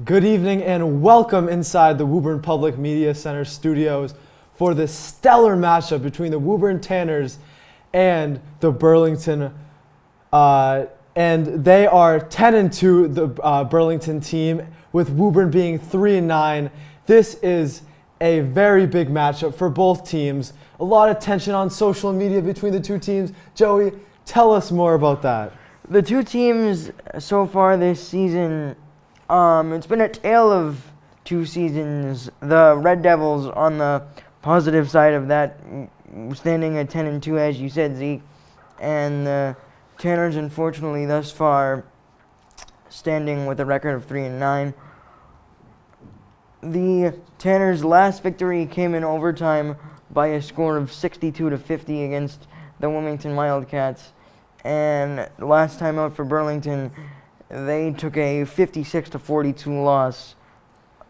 Good evening and welcome inside the Woburn Public Media Center studios for this stellar matchup between the Woburn Tanners and the Burlington. And they are 10-2, the Burlington team, with Woburn being 3-9. This is a very big matchup for both teams. A lot of tension on social media between the two teams. Joey, tell us more about that. The two teams so far this season, it's been a tale of two seasons. The Red Devils on the positive side of that, standing at 10-2, as you said, Zeke, and the Tanners, unfortunately, thus far, standing with a record of 3-9. The Tanners' last victory came in overtime by a score of 62-50 against the Wilmington Wildcats, and last time out for Burlington, they took a 56-42 loss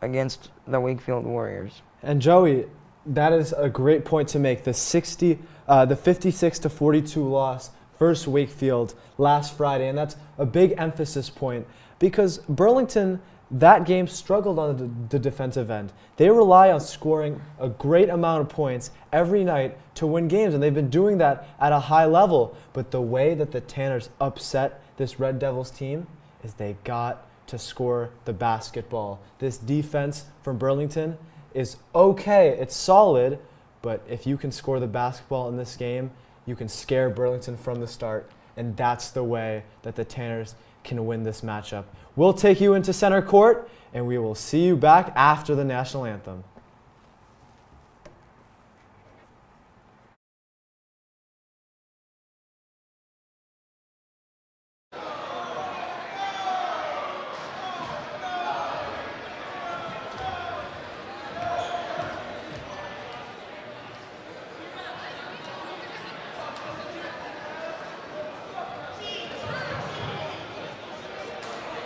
against the Wakefield Warriors. And Joey, that is a great point to make. The 56-42 loss versus Wakefield last Friday, and that's a big emphasis point because Burlington, that game, struggled on the defensive end. They rely on scoring a great amount of points every night to win games, and they've been doing that at a high level. But the way that the Tanners upset this Red Devils team is they got to score the basketball. This defense from Burlington is okay. It's solid, but if you can score the basketball in this game, you can scare Burlington from the start, and that's the way that the Tanners can win this matchup. We'll take you into center court, and we will see you back after the national anthem.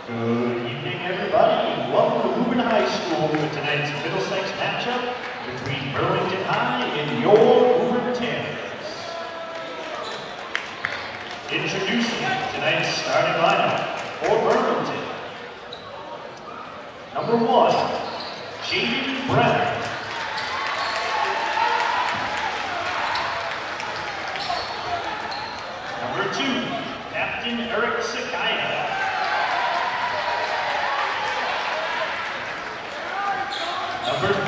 Good evening, everybody, and welcome to Woburn High School for tonight's Middlesex matchup between Burlington High and your Woburn Tanners. Introducing tonight's starting lineup for Burlington. Number 1, Jaden Brown. Number 2, Captain Eric Sakaya. Number 3,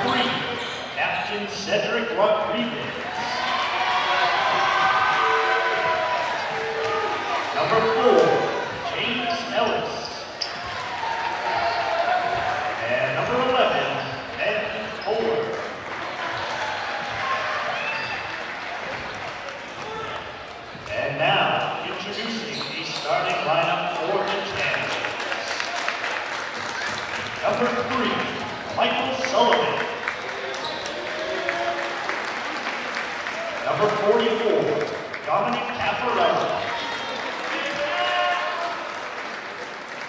Captain Cedric Rodriguez. Number 4, James Ellis. And number 11, Ben Kohler. And now, introducing the starting lineup for the Tanners. Number 3, Michael Sullivan. Number 44, Dominic Caparella.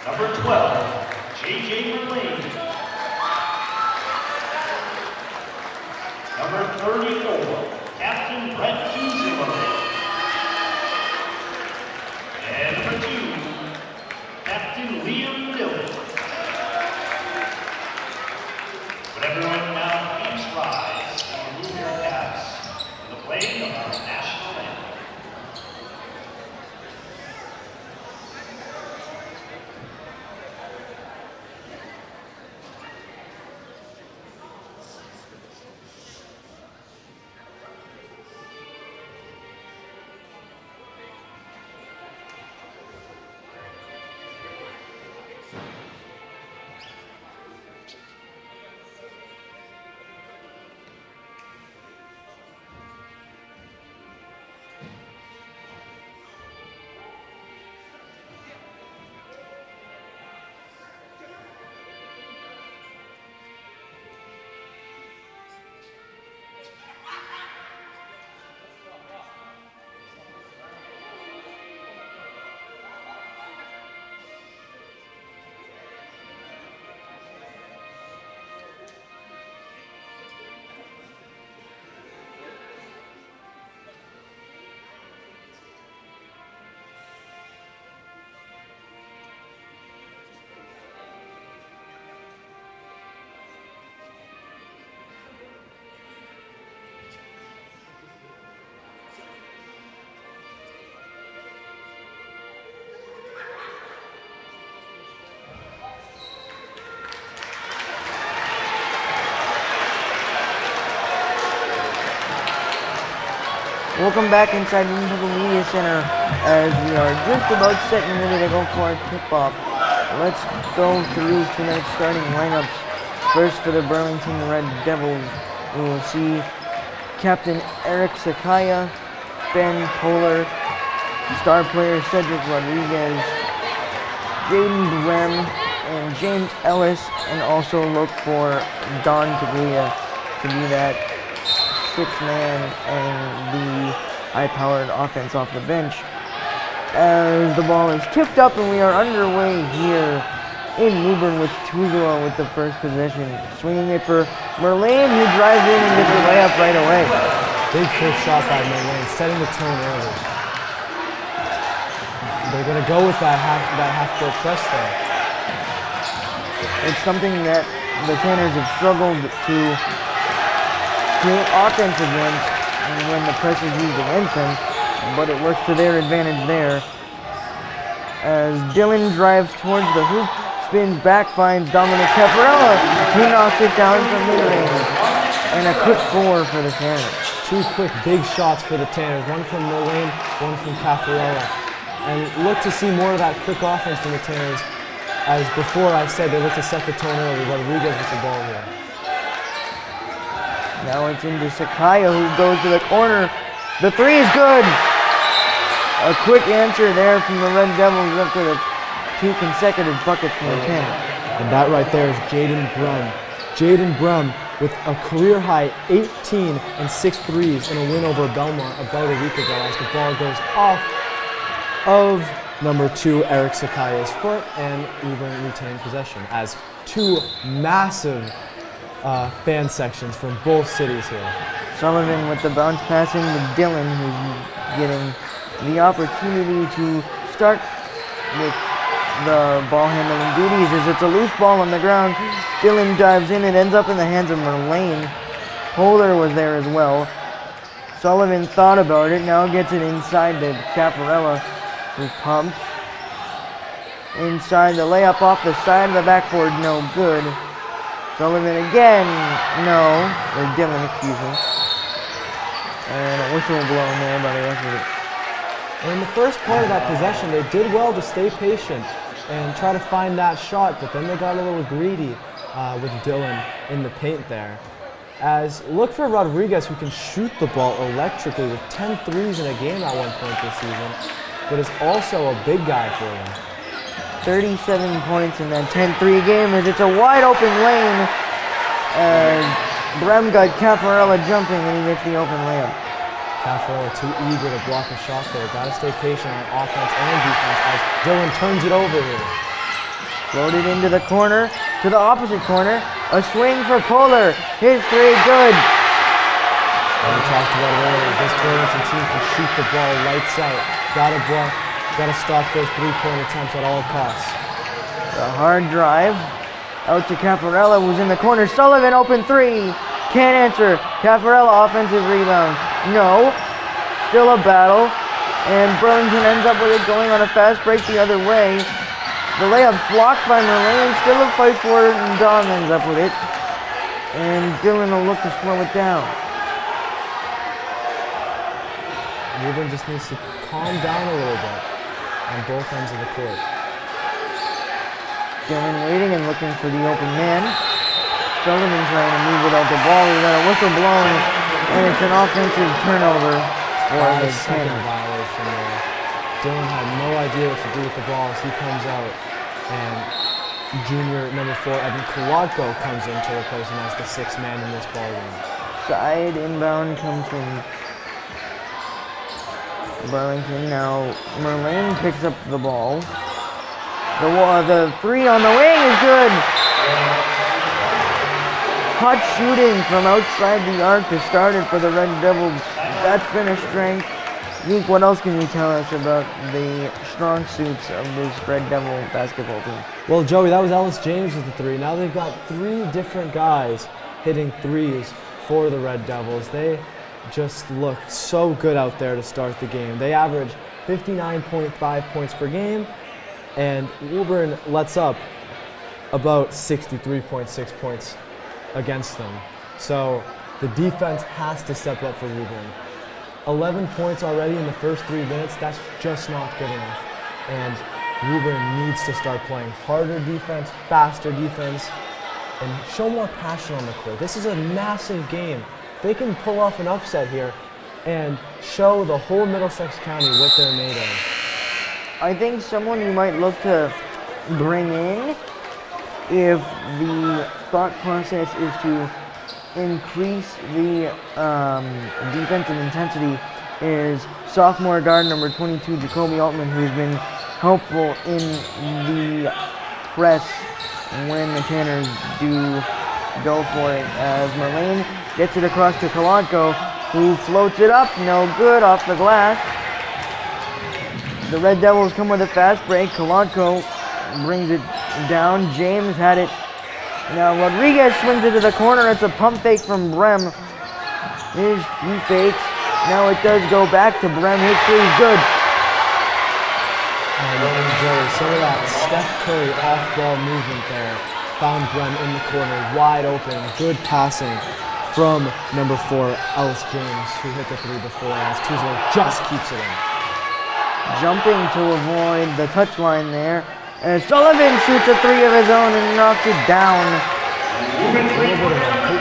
Number 12, J.J. Merlane. Number 34, Captain Brett Zimmerman. And number 2, Captain Liam Dillon. Everyone now please rise and remove your caps for the playing of our national anthem. Welcome back inside into the Media Center as we are just about set and ready to go for our tip-off. Let's go through tonight's starting lineups. First for the Burlington Red Devils, we will see Captain Eric Sakaya, Ben Polar, star player Cedric Rodriguez, Jaden Brem, and James Ellis, and also look for Don Taglia to be that sixth man and the high-powered offense off the bench. As the ball is tipped up and we are underway here in Woburn with Tuzla with the first possession. Swinging it for Merlane, who drives in and gets the layup right away. Big first shot by Merlane, setting the tone early. They're going to go with that half-court press there. It's something that the Tanners have struggled to create offense against when the press is used against them, but it works to their advantage there. As Dylan drives towards the hoop, spins back, finds Dominic Cafarella, who knocks it down from mid-range. And a quick four for the Tanners. Two quick big shots for the Tanners, one from Merlane, one from Cafarella. And look to see more of that quick offense from the Tanners. As before I said, they look to set the tone early. Rodriguez with the ball here. Now it's into Sakaya, who goes to the corner. The three is good. A quick answer there from the Red Devils up to the two consecutive buckets from the Tanners. And that right there is Jaden Brum. Jaden Brum with a career-high 18 and 6 threes in a win over Belmont about a week ago as the ball goes off of number 2, Eric Sakaya's foot, and Woburn retained possession as two massive fan sections from both cities here. Sullivan with the bounce passing to Dylan, who's getting the opportunity to start with the ball handling duties as it's a loose ball on the ground. Dylan dives in and ends up in the hands of Merlane. Polar was there as well. Sullivan thought about it, now gets it inside to Cafarella, who pumps. Inside the layup off the side of the backboard, no good. Sullivan again, no, or Dylan, excuse me. And a whistle blown there by the rest of it. And in the first part of that possession, they did well to stay patient and try to find that shot, but then they got a little greedy with Dylan in the paint there. As look for Rodriguez, who can shoot the ball electrically with 10 threes in a game at one point this season, but is also a big guy for them. 37 points in that 10-3 game as it's a wide open lane. As Brem got Cafarella jumping and he gets the open layup. Cafarella too eager to block a shot there. Gotta stay patient on offense and defense as Dylan turns it over here. Floated into the corner, to the opposite corner. A swing for Polar. His three, good. And we talked about it earlier. This Burlington team can shoot the ball lights out. Gotta stop those three-point attempts at all costs. A hard drive. Out to Cafarella, who's in the corner. Sullivan, open three. Can't answer. Cafarella, offensive rebound. No. Still a battle. And Burlington ends up with it going on a fast break the other way. The layup blocked by Merlane. Still a fight for it, and Dom ends up with it. And Dylan will look to slow it down. Woburn just needs to calm down a little bit on both ends of the court. Dylan waiting and looking for the open man. Sullivan trying to move without the ball. We got a whistle blown, and it's an offensive turnover for the Second Tanners. violation there. Dylan had no idea what to do with the ball as he comes out, and junior number 4 Evan Kolodko comes in to replace him as the 6th man in this ball game. Side inbound comes from Burlington. Now Merlane picks up the ball. The three on the wing is good. Hot shooting from outside the arc to start it for the Red Devils. That's been a strength. Zeke, what else can you tell us about the strong suits of this Red Devil basketball team? Well, Joey, that was Ellis James with the 3. Now they've got 3 different guys hitting threes for the Red Devils. They just look so good out there to start the game. They average 59.5 points per game, and Woburn lets up about 63.6 points against them. So the defense has to step up for Woburn. 11 points already in the first 3 minutes, that's just not good enough. And Woburn needs to start playing harder defense, faster defense, and show more passion on the court. This is a massive game. They can pull off an upset here and show the whole Middlesex County what they're made of. I think someone you might look to bring in, if the thought process is to increase the defensive intensity, is sophomore guard number 22, Jacoby Altman, who's been helpful in the press when the Tanners do go for it, as Merlane gets it across to Kalanko, who floats it up, no good, off the glass. The Red Devils come with a fast break. Kalanko brings it down. James had it. Now Rodriguez swings it to the corner. It's a pump fake from Brem. He fakes. Now it does go back to Brem. His three's good. And Joey, some of that Steph Curry off-ball movement there found Brem in the corner, wide open. Good passing from number 4, Ellis James, who hit the 3 before, as Tuzla just keeps it in. Jumping to avoid the touchline there. And Sullivan shoots a 3 of his own and knocks it down. A little bit of a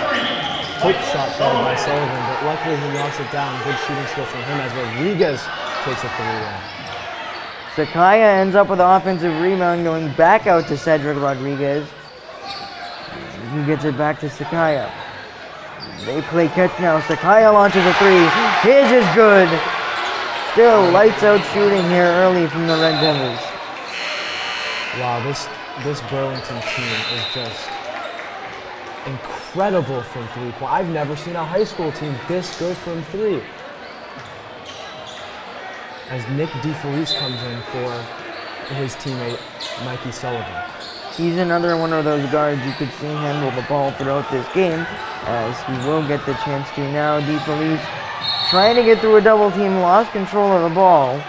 hope shot there by Sullivan, but luckily he knocks it down. Good shooting skill from him as Rodriguez takes a 3 away. Sakaya ends up with an offensive rebound going back out to Cedric Rodriguez. He gets it back to Sakaya. They play catch now. Sakaya launches a 3. His is good. Still lights out shooting here early from the Red Devils. Wow, this Burlington team is just incredible from 3-point. I've never seen a high school team this good from 3. As Nick DeFelice comes in for his teammate, Mikey Sullivan. He's another one of those guards you could see handle the ball throughout this game, as he will get the chance to now. DeFelice trying to get through a double team, lost control of the ball.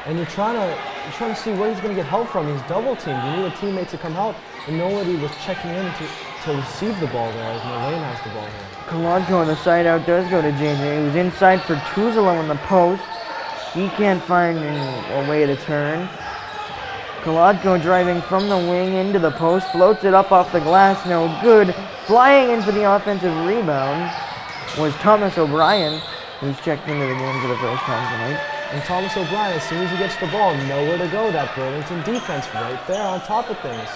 And you're trying to see where he's going to get help from. He's double teamed. You need a teammate to come help. And nobody was checking in to receive the ball there, as Merlane has the ball here. Kalanko on the side out does go to JJ, who's inside for Tuzelo in the post. He can't find a way to turn. Kalanko driving from the wing into the post, floats it up off the glass, no good. Flying in for the offensive rebound was Thomas O'Brien, who's checked into the game for the first time tonight. And Thomas O'Brien, as soon as he gets the ball, nowhere to go. That Burlington defense right there on top of things.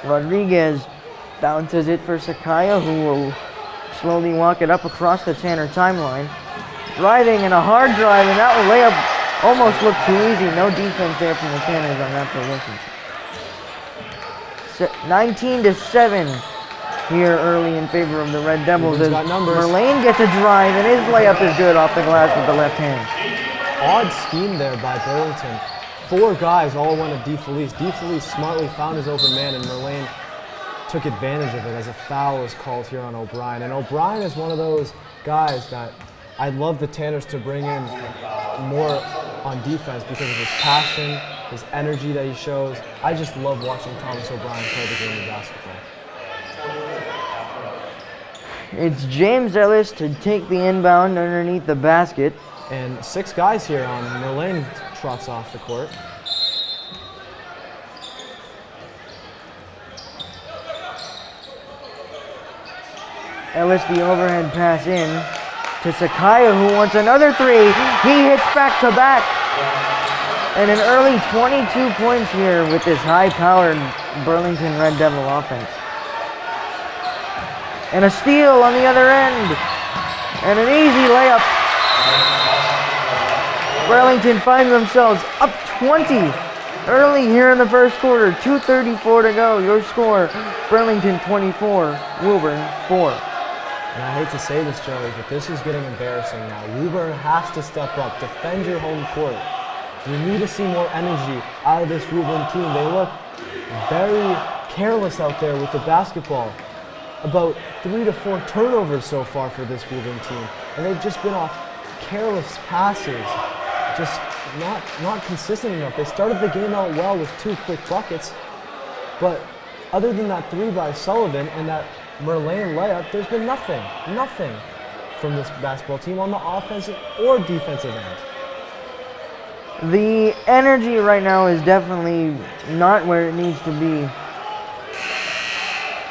Rodriguez bounces it for Sakaya, who will slowly walk it up across the Tanner timeline. Driving and a hard drive, and that layup almost looked too easy. No defense there from the Tanners on that possession. 19-7 here early in favor of the Red Devils. As Merlane gets a drive, and his layup is good off the glass with the left hand. Odd scheme there by Burlington. 4 guys all went to DeFelice. DeFelice smartly found his open man, and Merlane took advantage of it as a foul was called here on O'Brien. And O'Brien is one of those guys that I'd love the Tanners to bring in more on defense because of his passion, his energy that he shows. I just love watching Thomas O'Brien play the game of basketball. It's James Ellis to take the inbound underneath the basket. And 6 guys here on Merlane trots off the court. Ellis the overhead pass in to Sakaya, who wants another 3. He hits back to back. And an early 22 points here with this high-powered Burlington Red Devil offense. And a steal on the other end. And an easy layup. Burlington finds themselves up 20 early here in the first quarter. 2:34 to go. Your score, Burlington 24, Woburn 4. And I hate to say this, Joey, but this is getting embarrassing now. Woburn has to step up, defend your home court. You need to see more energy out of this Woburn team. They look very careless out there with the basketball. About 3 to 4 turnovers so far for this Woburn team. And they've just been off careless passes. Just not consistent enough. They started the game out well with 2 quick buckets, but other than that 3 by Sullivan and that Merlane layup, there's been nothing from this basketball team on the offensive or defensive end. The energy right now is definitely not where it needs to be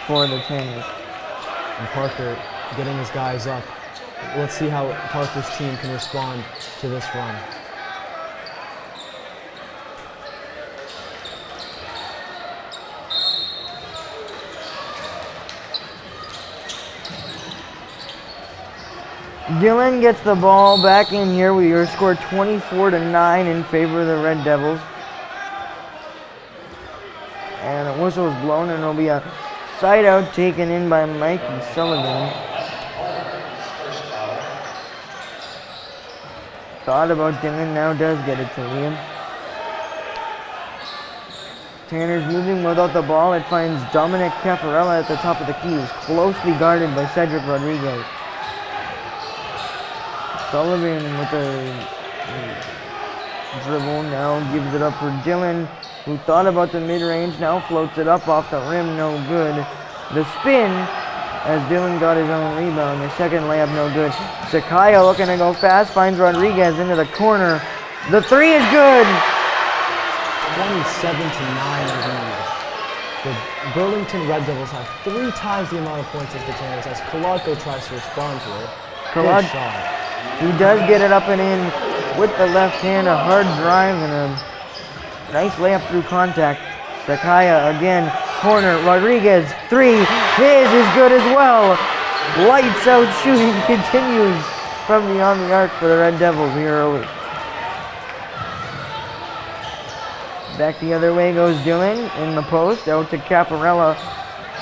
for the Tanners. And Parker getting his guys up. Let's see how Parker's team can respond to this run. Dylan gets the ball back in here. We are scored 24-9 in favor of the Red Devils. And a whistle is blown, and it'll be a side out taken in by Mikey Sullivan. Thought about Dylan, now does get it to Liam. Tanner's moving without the ball. It finds Dominic Caffarella at the top of the key. He's closely guarded by Cedric Rodriguez. Sullivan with a dribble, now gives it up for Dylan, who thought about the mid-range, now floats it up off the rim, no good. The spin, as Dylan got his own rebound. The second layup, no good. Sakaya looking to go fast, finds Rodriguez into the corner. The three is good! 27-9 lead. The Burlington Red Devils have 3 times the amount of points as the Tanners, as Kolodko tries to respond to it. Good shot. He does get it up and in with the left hand, a hard drive and a nice layup through contact. Sakaya again, corner, Rodriguez, 3, his is good as well. Lights out shooting continues from beyond the arc for the Red Devils here early. Back the other way goes Dylan in the post, out to Caffarella,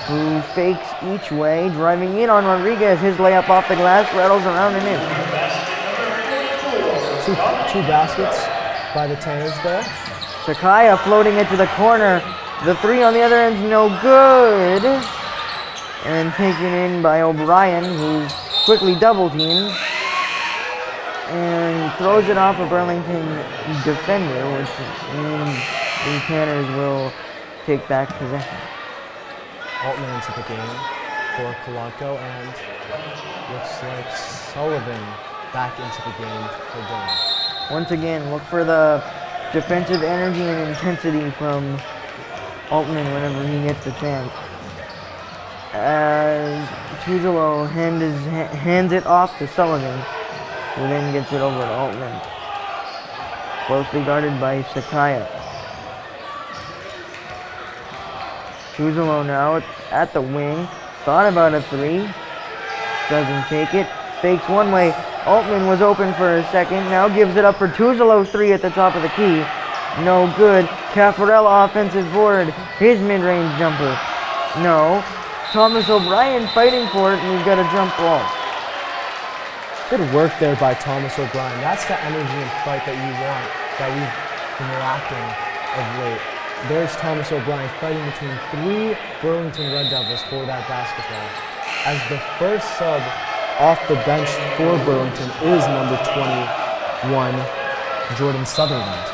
who fakes each way, driving in on Rodriguez. His layup off the glass, rattles around and in. Two baskets by the Tanners there. Sakaya floating it to the corner. The 3 on the other end's no good. And taken in by O'Brien, who's quickly double teamed. And throws it off a Burlington defender, which means the Tanners will take back possession. Altman into the game for Kolodko, and looks like Sullivan back into the game for Dylan. Once again, look for the defensive energy and intensity from Altman whenever he gets the chance. As Tuzolo hands it off to Sullivan, who then gets it over to Altman. Closely guarded by Sakaya. Tuzolo now at the wing. Thought about a 3. Doesn't take it. Fakes one way. Altman was open for a second. Now gives it up for Tuzolo's 3 at the top of the key. No good. Caffarella offensive board. His mid-range jumper. No. Thomas O'Brien fighting for it, and he's got a jump ball. Good work there by Thomas O'Brien. That's the energy and fight that you want, that we've been lacking of late. There's Thomas O'Brien fighting between 3 Burlington Red Devils for that basketball. As the first sub off the bench for Burlington is number 21, Jordan Sutherland.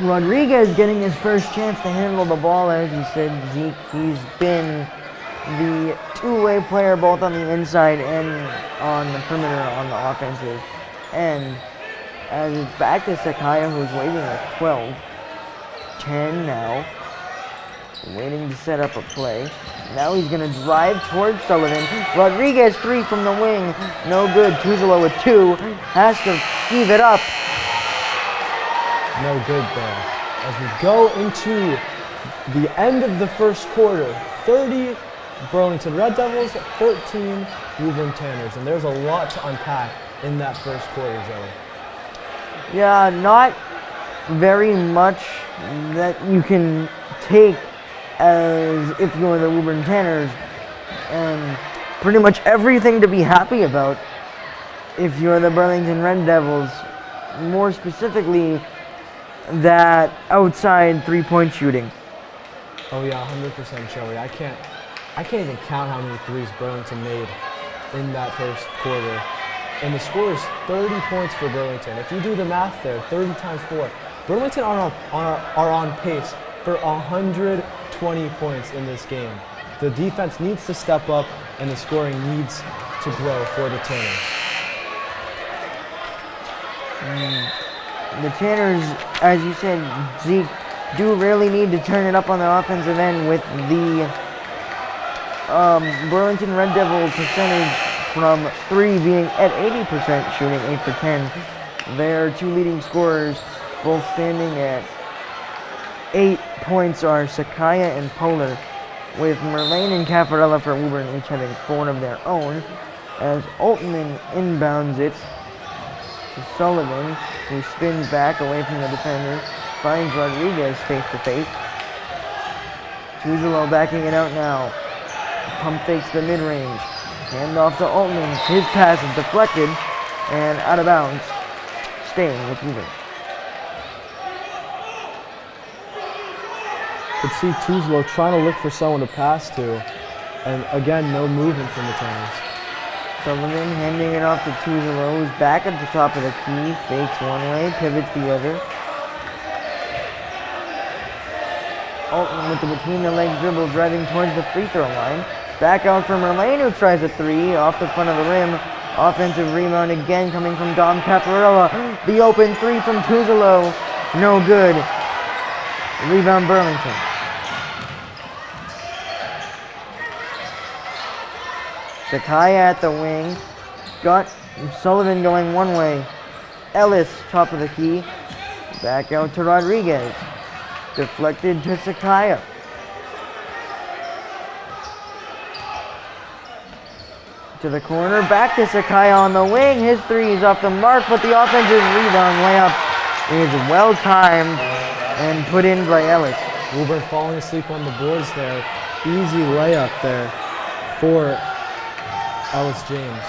Rodriguez getting his first chance to handle the ball, as you said, Zeke. He's been the two-way player both on the inside and on the perimeter on the offensive end. As it's back to Sakaya, who's waiting at 12. 10 now. Waiting to set up a play. Now he's going to drive towards Sullivan. Rodriguez 3 from the wing. No good. Tuzolo with 2. Has to heave it up. No good there. As we go into the end of the first quarter, 30 Burlington Red Devils, 13 Woburn Tanners. And there's a lot to unpack in that first quarter, Joey. Yeah, not very much that you can take as if you're the Woburn Tanners, and pretty much everything to be happy about if you're the Burlington Red Devils. More specifically, that outside three-point shooting. Oh yeah, 100%, Joey. I can't even count how many threes Burlington made in that first quarter. And the score is 30 points for Burlington. If you do the math there, 30 times 4. Burlington are on pace for 120 points in this game. The defense needs to step up, and the scoring needs to grow for the Tanners. The Tanners, as you said, Zeke, do really need to turn it up on the offensive end with the Burlington Red Devil percentage from 3 being at 80%, shooting 8 for 10. Their two leading scorers, both standing at 8 points, are Sakaya and Polar, with Merlane and Caffarella for Woburn each having 4 of their own, as Altman inbounds it to Sullivan, who spins back away from the defender, finds Rodriguez face to face. Tuzolo backing it out now. Pump fakes the mid-range. Hand off to Altman. His pass is deflected and out of bounds, staying with Woburn. Could see Tuzlo trying to look for someone to pass to, and again, no movement from the Tanners. Sullivan handing it off to Tuzolo, who's back at the top of the key, fakes one way, pivots the other. Altman with the between the legs dribble, driving towards the free throw line. Back out for Merlane, who tries a 3 off the front of the rim. Offensive rebound again coming from Dom Caffarella. The open 3 from Tuzolo, no good. Rebound Burlington. Sakaya at the wing. Got Sullivan going one way. Ellis, top of the key. Back out to Rodriguez. Deflected to Sakaya. To the corner, back to Sakaya on the wing. His 3 is off the mark, but the offensive rebound layup is well timed and put in by Ellis. Woburn falling asleep on the boards there. Easy layup there for Ellis James.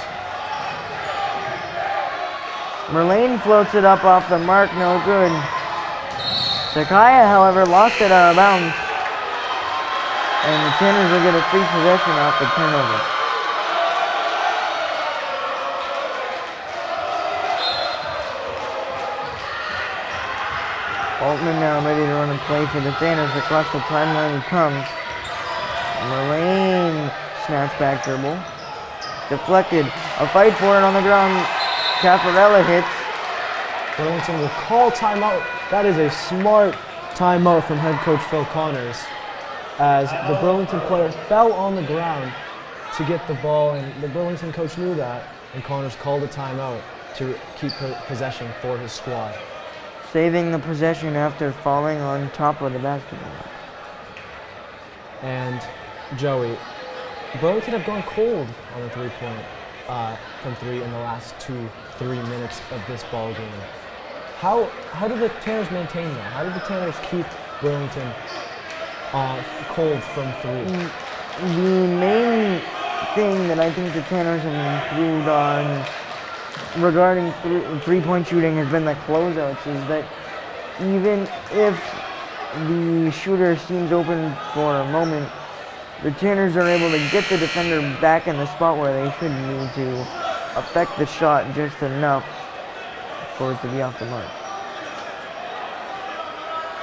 Merlane floats it up off the mark, no good. Sakaya, however, lost it out of bounds. And the Tanners will get a free possession off the turnover. Altman now ready to run a play for the Tanners. Across the timeline he comes. Merlane snatch back dribble. Deflected. A fight for it on the ground. Caffarella hits. Burlington will call timeout. That is a smart timeout from head coach Phil Connors, as the Burlington player fell on the ground to get the ball, and the Burlington coach knew that, and Connors called a timeout to keep possession for his squad. Saving the possession after falling on top of the basketball. And Joey, Burlington have gone cold on the three-point from 3 in the last 2-3 minutes of this ball game. How do the Tanners maintain that? How do the Tanners keep Burlington cold from 3? The main thing that I think the Tanners have improved on regarding three-point shooting has been the closeouts, is that even if the shooter seems open for a moment, the Tanners are able to get the defender back in the spot where they should need to affect the shot just enough for it to be off the mark.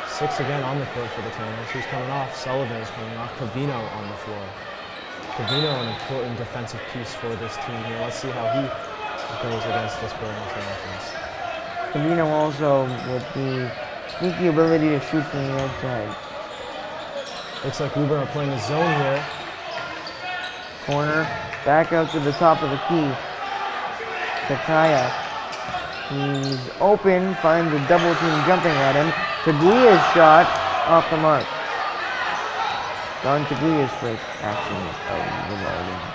6 again on the court for the Tanners. Who's coming off? Sullivan is coming off. Covino on the floor. Covino, an important defensive piece for this team here. Let's see how he goes against this Burlington offense. Covino also with the sneaky ability to shoot from the outside. Looks like Woburn are playing a zone here. Corner, back out to the top of the key. Sakaya, he's open, finds a double team jumping at him. Taguia's shot off the mark. Don Taguia's first action of the ball game.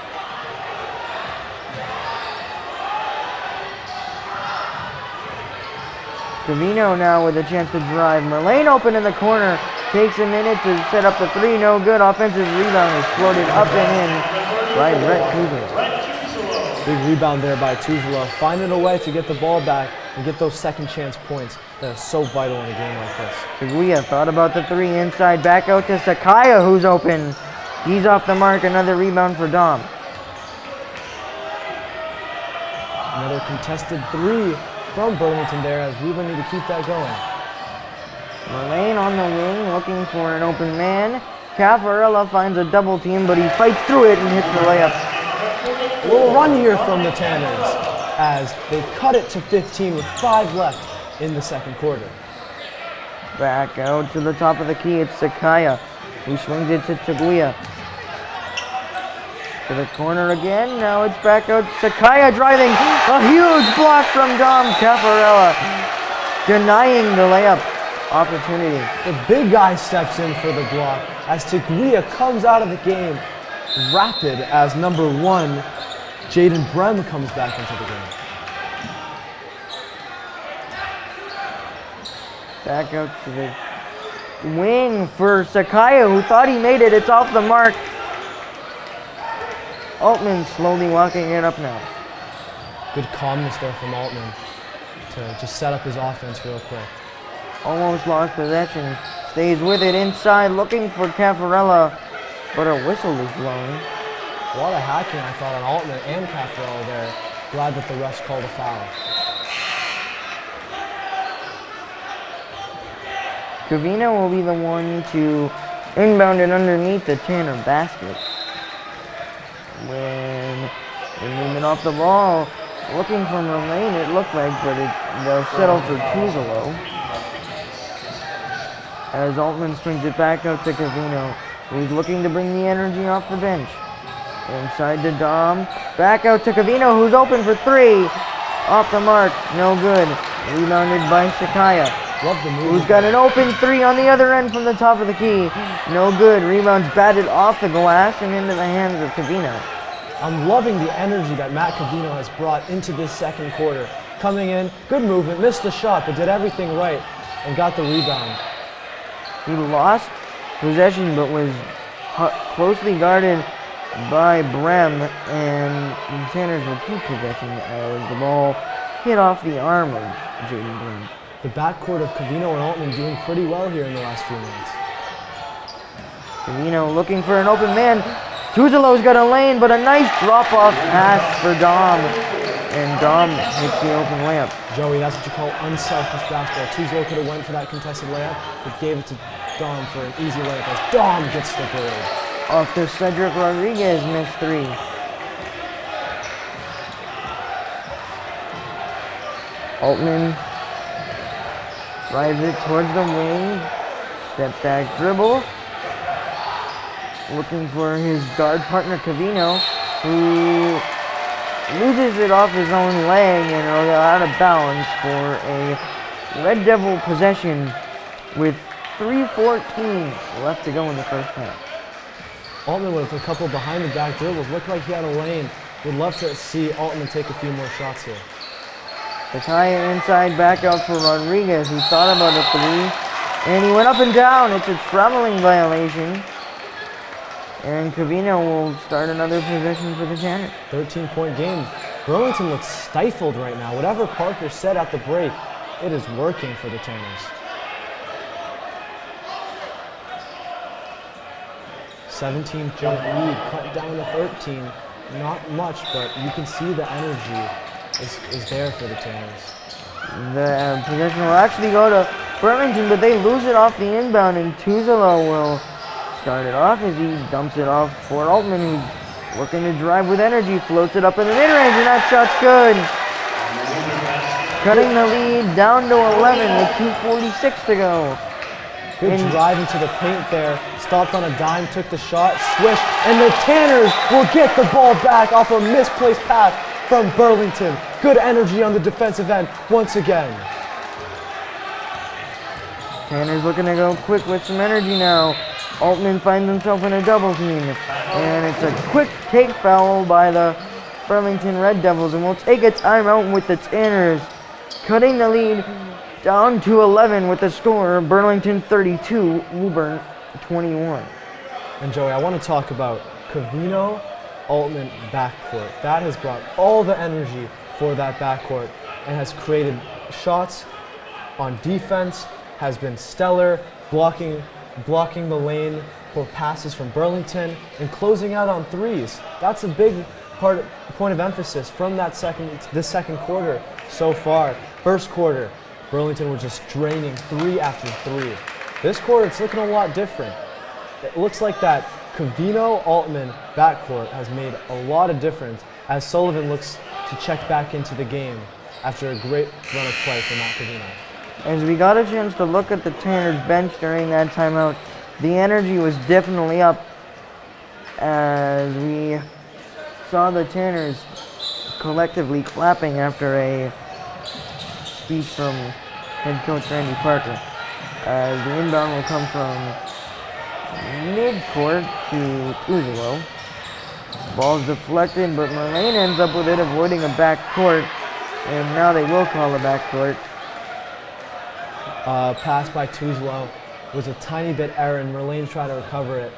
Covino now with a chance to drive. Merlane open in the corner. Takes a minute to set up the 3. No good. Offensive rebound is floated up and in by Brett Tuzolo. Big rebound there by Tuzolo. Finding a way to get the ball back and get those second chance points that are so vital in a game like this. Taguia thought about the 3 inside. Back out to Sakaya, who's open. He's off the mark. Another rebound for Dom. Another contested 3 from Burlington there, as Woburn need to keep that going. Merlane on the wing, looking for an open man. Caffarella finds a double team, but he fights through it and hits the layup. A little run here from the Tanners as they cut it to 15 with 5 left in the second quarter. Back out to the top of the key, it's Sakaya, who swings it to Taguia. To the corner again, now it's back out, Sakaya driving, a huge block from Dom Caffarella, denying the layup opportunity. The big guy steps in for the block as Taguia comes out of the game rapid as number 1, Jaden Brem, comes back into the game. Back out to the wing for Sakaya, who thought he made it. It's off the mark. Altman slowly walking it up now. Good calmness there from Altman to just set up his offense real quick. Almost lost possession. Stays with it inside, looking for Caffarella, but a whistle is blown. A lot of hacking, I thought, on Altman and Caffarella there. Glad that the refs called a foul. Covino will be the one to inbound it underneath the Tanner basket. When the movement off the ball, looking from the lane, it looked like, but they'll settle for Tuzolo. As Altman swings it back out to Covino, who's looking to bring the energy off the bench. Inside to Dom, back out to Covino, who's open for 3. Off the mark, no good. Rebounded by Sakaya. Love the move. Who's got an open 3 on the other end from the top of the key. No good. Rebounds batted off the glass and into the hands of Covino. I'm loving the energy that Matt Covino has brought into this second quarter. Coming in, good movement, missed the shot, but did everything right and got the rebound. He lost possession, but was closely guarded by Brem, and the Tanners will keep possession as the ball hit off the arm of Jaden Brem. The backcourt of Covino and Altman doing pretty well here in the last few minutes. Covino looking for an open man. Tuzolo's got a lane, but a nice drop-off pass for Dom. And Dom hits the open layup. Joey, that's what you call unselfish basketball. Tuzolo could have went for that contested layup, but gave it to Dom for an easy layup as Dom gets the board. Off to Cedric Rodriguez, missed 3. Altman drives it towards the wing. Step back dribble. Looking for his guard partner Covino, who loses it off his own leg and will go out of bounds for a Red Devil possession with 3:14 left to go in the first half. Altman with a couple behind the back dribbles. Looked like he had a lane. Would love to see Altman take a few more shots here. Sakaya inside, back out for Rodriguez, who thought about a 3. And he went up and down. It's a traveling violation. And Covino will start another possession for the Tanners. 13-point game. Burlington looks stifled right now. Whatever Parker said at the break, it is working for the Tanners. 17-point lead, cut down to 13. Not much, but you can see the energy is there for the Tanners. The possession will actually go to Burlington, but they lose it off the inbound, and Tuzolo will start it off as he dumps it off for Altman, who's looking to drive with energy, floats it up in the mid-range, and that shot's good. Cutting the lead down to 11 with 2:46 to go. Good drive into the paint there. Stopped on a dime, took the shot, swish, and the Tanners will get the ball back off a misplaced pass from Burlington. Good energy on the defensive end once again. Tanner's looking to go quick with some energy now. Altman finds himself in a double team. And it's a quick take foul by the Burlington Red Devils. And we'll take a timeout with the Tanners cutting the lead down to 11 with the score Burlington 32, Woburn 21. And Joey, I want to talk about Covino Altman backcourt. That has brought all the energy for that backcourt and has created shots on defense, has been stellar, blocking the lane for passes from Burlington and closing out on threes. That's a big point of emphasis from this second quarter so far. First quarter, Burlington was just draining 3 after 3. This quarter, it's looking a lot different. it looks like that Covino-Altman backcourt has made a lot of difference as Sullivan looks to check back into the game after a great run of play from Matt Covino. As we got a chance to look at the Tanners bench during that timeout, the energy was definitely up as we saw the Tanners collectively clapping after a speech from head coach Randy Parker. As the inbound will come from mid-court to Tuzelo. Ball's deflected, but Merlane ends up with it, avoiding a backcourt, and now they will call a backcourt. Pass by Tuzelo was a tiny bit error, and Merlane tried to recover it,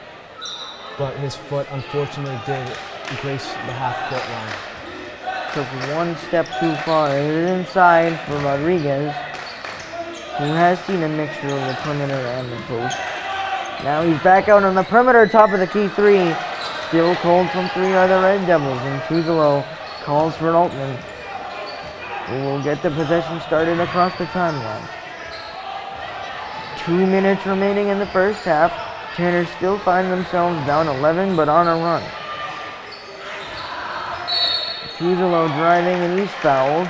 but his foot unfortunately did grace the half-court line. Took one step too far. It is inside for Rodriguez, who has seen a mixture of the perimeter and the post. Now he's back out on the perimeter, top of the key three. Still cold from three are the Red Devils, and Tuzelo calls for Altman, who will get the possession started across the timeline. 2 minutes remaining in the first half. Tanners still find themselves down 11, but on a run. Tuzelo driving, and he's fouled.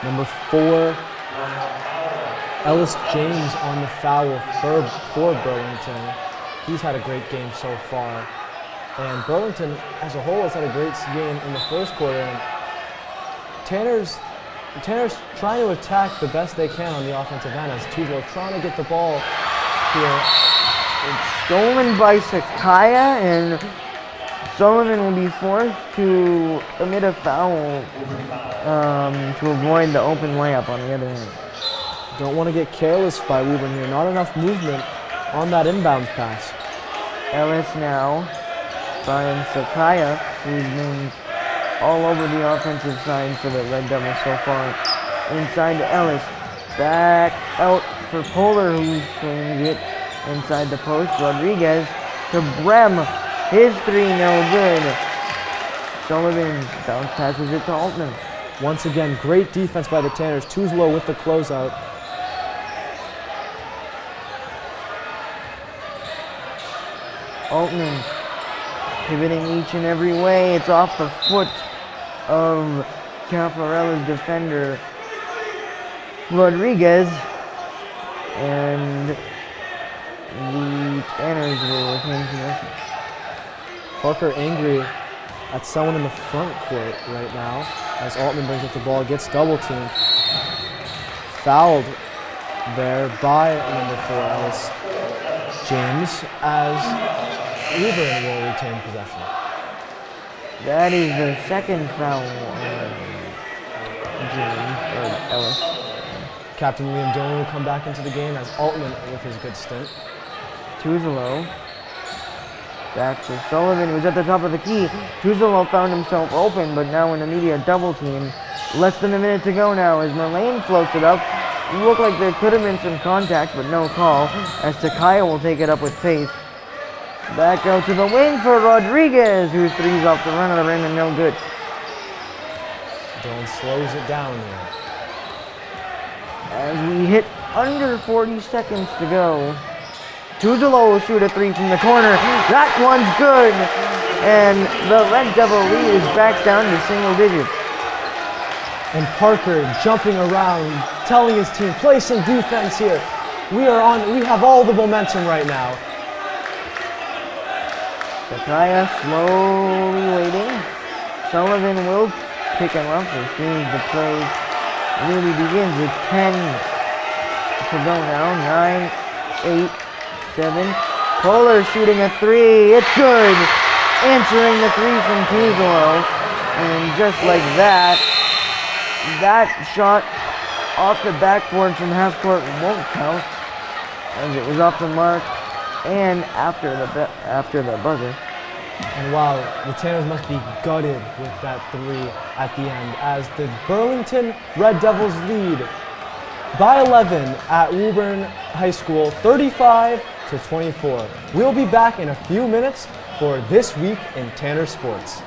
Number 4, Ellis James on the foul for Burlington. He's had a great game so far. And Burlington as a whole has had a great game in the first quarter. And Tanners trying to attack the best they can on the offensive end as Tuzelo trying to get the ball here. It's stolen by Sakaya, and Sullivan will be forced to commit a foul to avoid the open layup on the other end. Don't want to get careless by Woburn here. Not enough movement on that inbound pass. Ellis now finds Sakaya, who's been all over the offensive side for the Red Devils so far. Inside to Ellis. Back out for Polar, who swings it inside the post. Rodriguez to Brem. His three, no good. Sullivan bounce passes it to Altman. Once again, great defense by the Tanners. Tuzelo with the closeout. Altman pivoting each and every way. It's off the foot of Caffarella's defender, Rodriguez, and the Tanners will retain possession. Parker angry at someone in the front court right now as Altman brings up the ball, gets double teamed. Fouled there by number 4, Ellis James, as Woburn will retain possession. That is the second foul on James, or Ellis. Captain Liam Dillon will come back into the game as Altman with his good stint. Tuzelo. Back to Sullivan, who's at the top of the key. Tuzelo found himself open, but now in immediate double team. Less than a minute to go now as Merlane floats it up. It looked like there could have been some contact, but no call, as Takaya will take it up with pace. Back out to the wing for Rodriguez, whose three's off the run of the rim and no good. Dillon slows it down there. As we hit under 40 seconds to go, Tuzelo will shoot a three from the corner. That one's good, and the Red Devil lead is back down to single digits. And Parker jumping around, telling his team, play some defense here. We have all the momentum right now. Sakaya Slowly waiting. Sullivan will pick him up as soon as the play really begins with 10 to go now. 9, 8, 7. Polar shooting a three. It's good. Answering the three from Tuzelo. And just like that, that shot off the backboard from half court won't count, as it was off the mark and after the buzzer. And wow, the Tanners must be gutted with that three at the end as the Burlington Red Devils lead by 11 at Woburn High School, 35-24. We'll be back in a few minutes for This Week in Tanner Sports.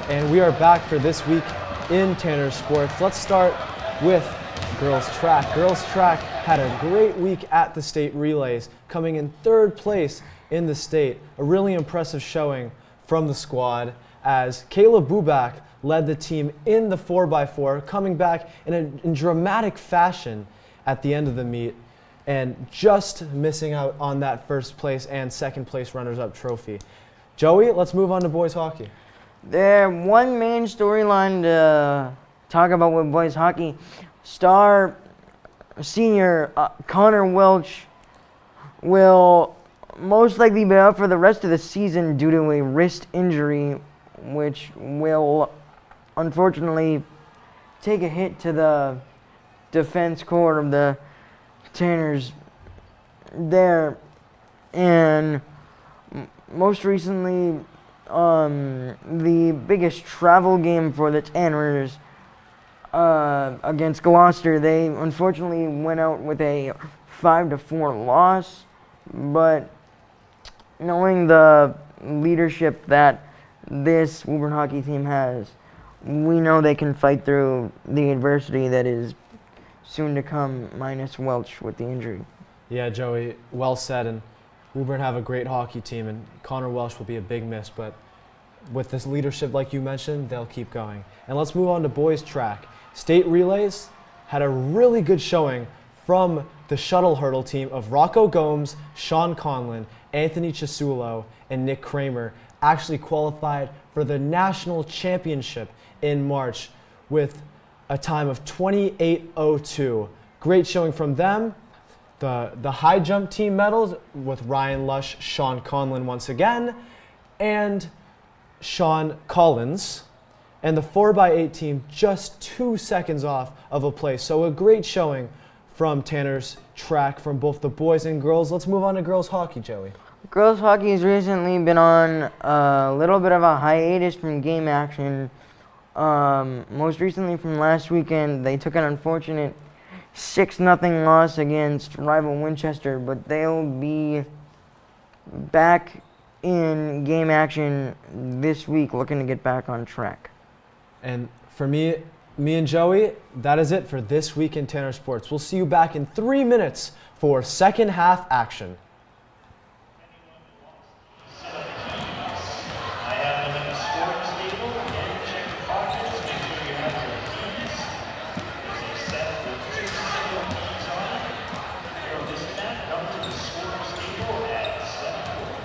And we are back for this week in Tanner Sports. Let's start with girls track. Girls track had a great week at the state relays, coming in 3rd place in the state. A really impressive showing from the squad as Kayla Bubak led the team in the 4x4, coming back in dramatic fashion at the end of the meet and just missing out on that 1st place and 2nd place runners-up trophy. Joey, let's move on to boys hockey. There, one main storyline to talk about with boys hockey. Star senior Connor Welch will most likely be out for the rest of the season due to a wrist injury, which will unfortunately take a hit to the defense core of the Tanners there. And most recently, the biggest travel game for the Tanners against Gloucester, they unfortunately went out with a 5-4 loss, but knowing the leadership that this Woburn hockey team has, we know they can fight through the adversity that is soon to come, minus Welch with the injury. Yeah, Joey, well said. And Woburn have a great hockey team, and Connor Welsh will be a big miss, but with this leadership, like you mentioned, they'll keep going. And let's move on to boys track. State relays had a really good showing from the shuttle hurdle team of Rocco Gomes, Sean Conlon, Anthony Chisulo, and Nick Kramer. Actually qualified for the national championship in March with a time of 28:02. Great showing from them. The high jump team medals with Ryan Lush, Sean Conlon once again, and Sean Collins. And the 4x8 team just 2 seconds off of a place. So a great showing from Tanner's track from both the boys and girls. Let's move on to girls hockey, Joey. Girls hockey has recently been on a little bit of a hiatus from game action. Most recently from last weekend, they took an unfortunate 6-0 loss against rival Winchester, but they'll be back in game action this week looking to get back on track. And for me and Joey, that is it for this week in Tanner Sports. We'll see you back in 3 minutes for second half action. I have them in the scoring table. Again, check your pockets. Make sure you have your keys. There's a set with 2 single keys on it. Here on this mat, come to the scoring table at 7:4.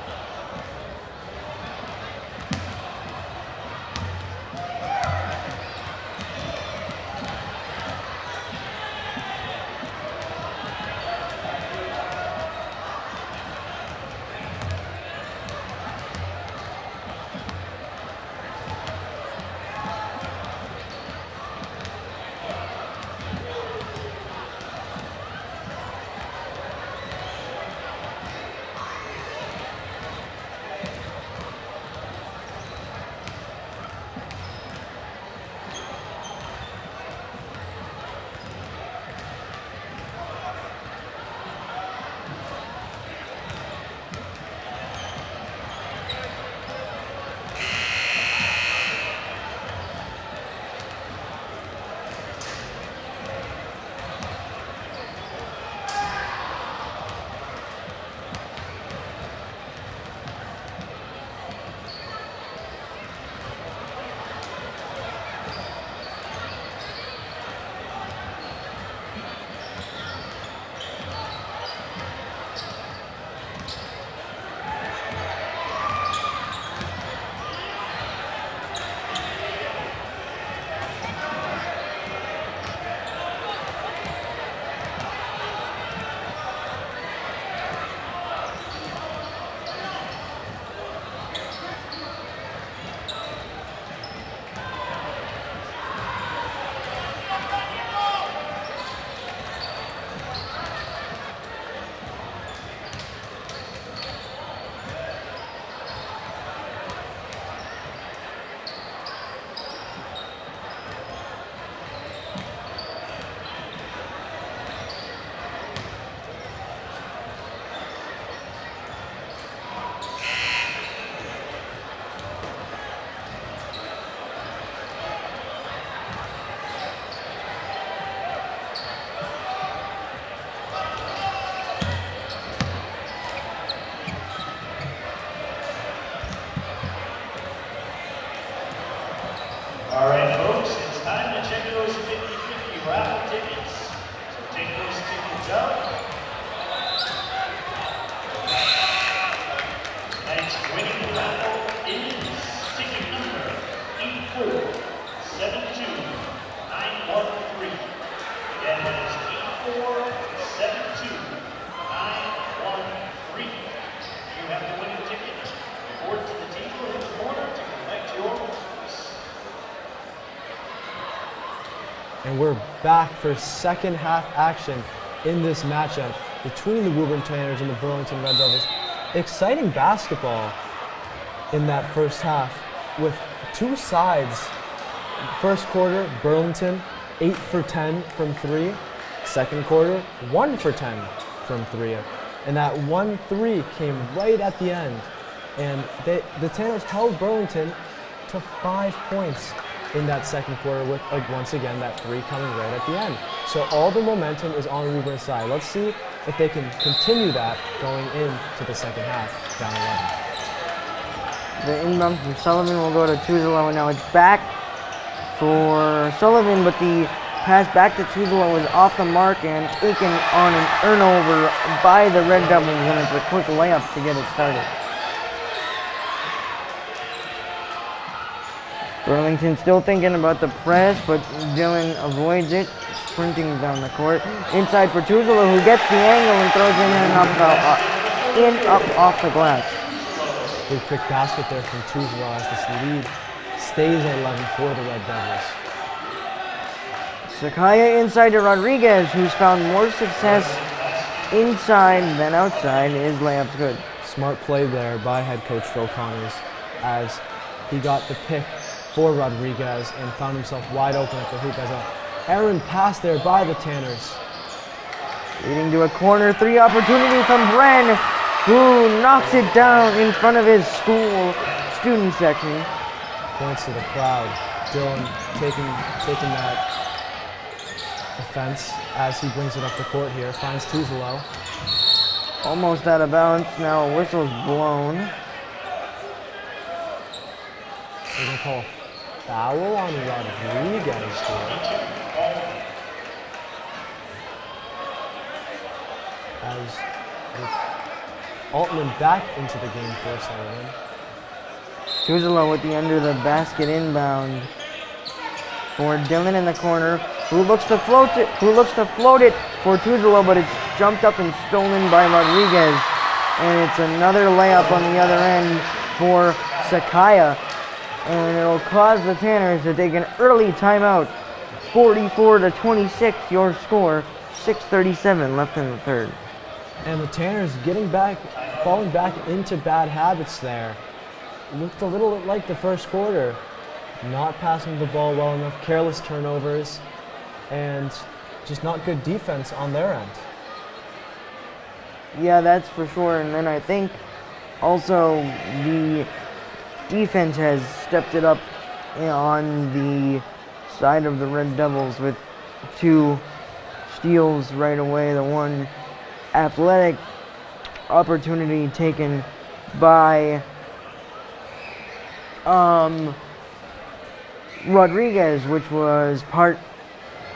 And we're back for second half action in this matchup between the Woburn Tanners and the Burlington Red Devils. Exciting basketball in that first half with two sides. First quarter, Burlington 8 for 10 from 3. Second quarter, 1 for 10 from 3. And that 1-3 came right at the end. And the Tanners held Burlington to 5 points in that second quarter with, once again, that 3 coming right at the end. So all the momentum is on Woburn's side. Let's see if they can continue that going into the second half, down 11. The inbound from Sullivan will go to Tuzolo, and now it's back for Sullivan, but the pass back to Tuzolo was off the mark and taken on an turnover by the Red Devils, and it's a quick layup to get it started. Burlington still thinking about the press, but Dylan avoids it, sprinting down the court. Inside for Tuzolo, who gets the angle and throws in and up off the glass. Big quick basket there from Tuzolo as this lead stays at 11 for the Red Devils. Sakaya inside to Rodriguez, who's found more success inside than outside. His layup's good. Smart play there by head coach Phil Connors as he got the pick for Rodriguez and found himself wide open at the hoop as an errant pass there by the Tanners. Leading to a corner 3 opportunity from Bren, who knocks it down in front of his school student section. Points to the crowd. Dylan taking that offense as he brings it up the court here. Finds Tuzolo. Almost out of bounds. Now a whistle's blown. They're going to call a foul on Rodriguez here. As Altman back into the game for Sullivan. Tuzolo with the under the basket inbound for Dylan in the corner, who looks to float it for Tuzolo, but it's jumped up and stolen by Rodriguez. And it's another layup on the other end for Sakaya. And it'll cause the Tanners to take an early timeout. 44-26 your score, 6:37 left in the third. And the Tanners falling back into bad habits there. Looked a little like the first quarter. Not passing the ball well enough, careless turnovers, and just not good defense on their end. Yeah, that's for sure. And then I think also the defense has stepped it up on the side of the Red Devils with 2 steals right away. The one athletic opportunity taken by Rodriguez, which was part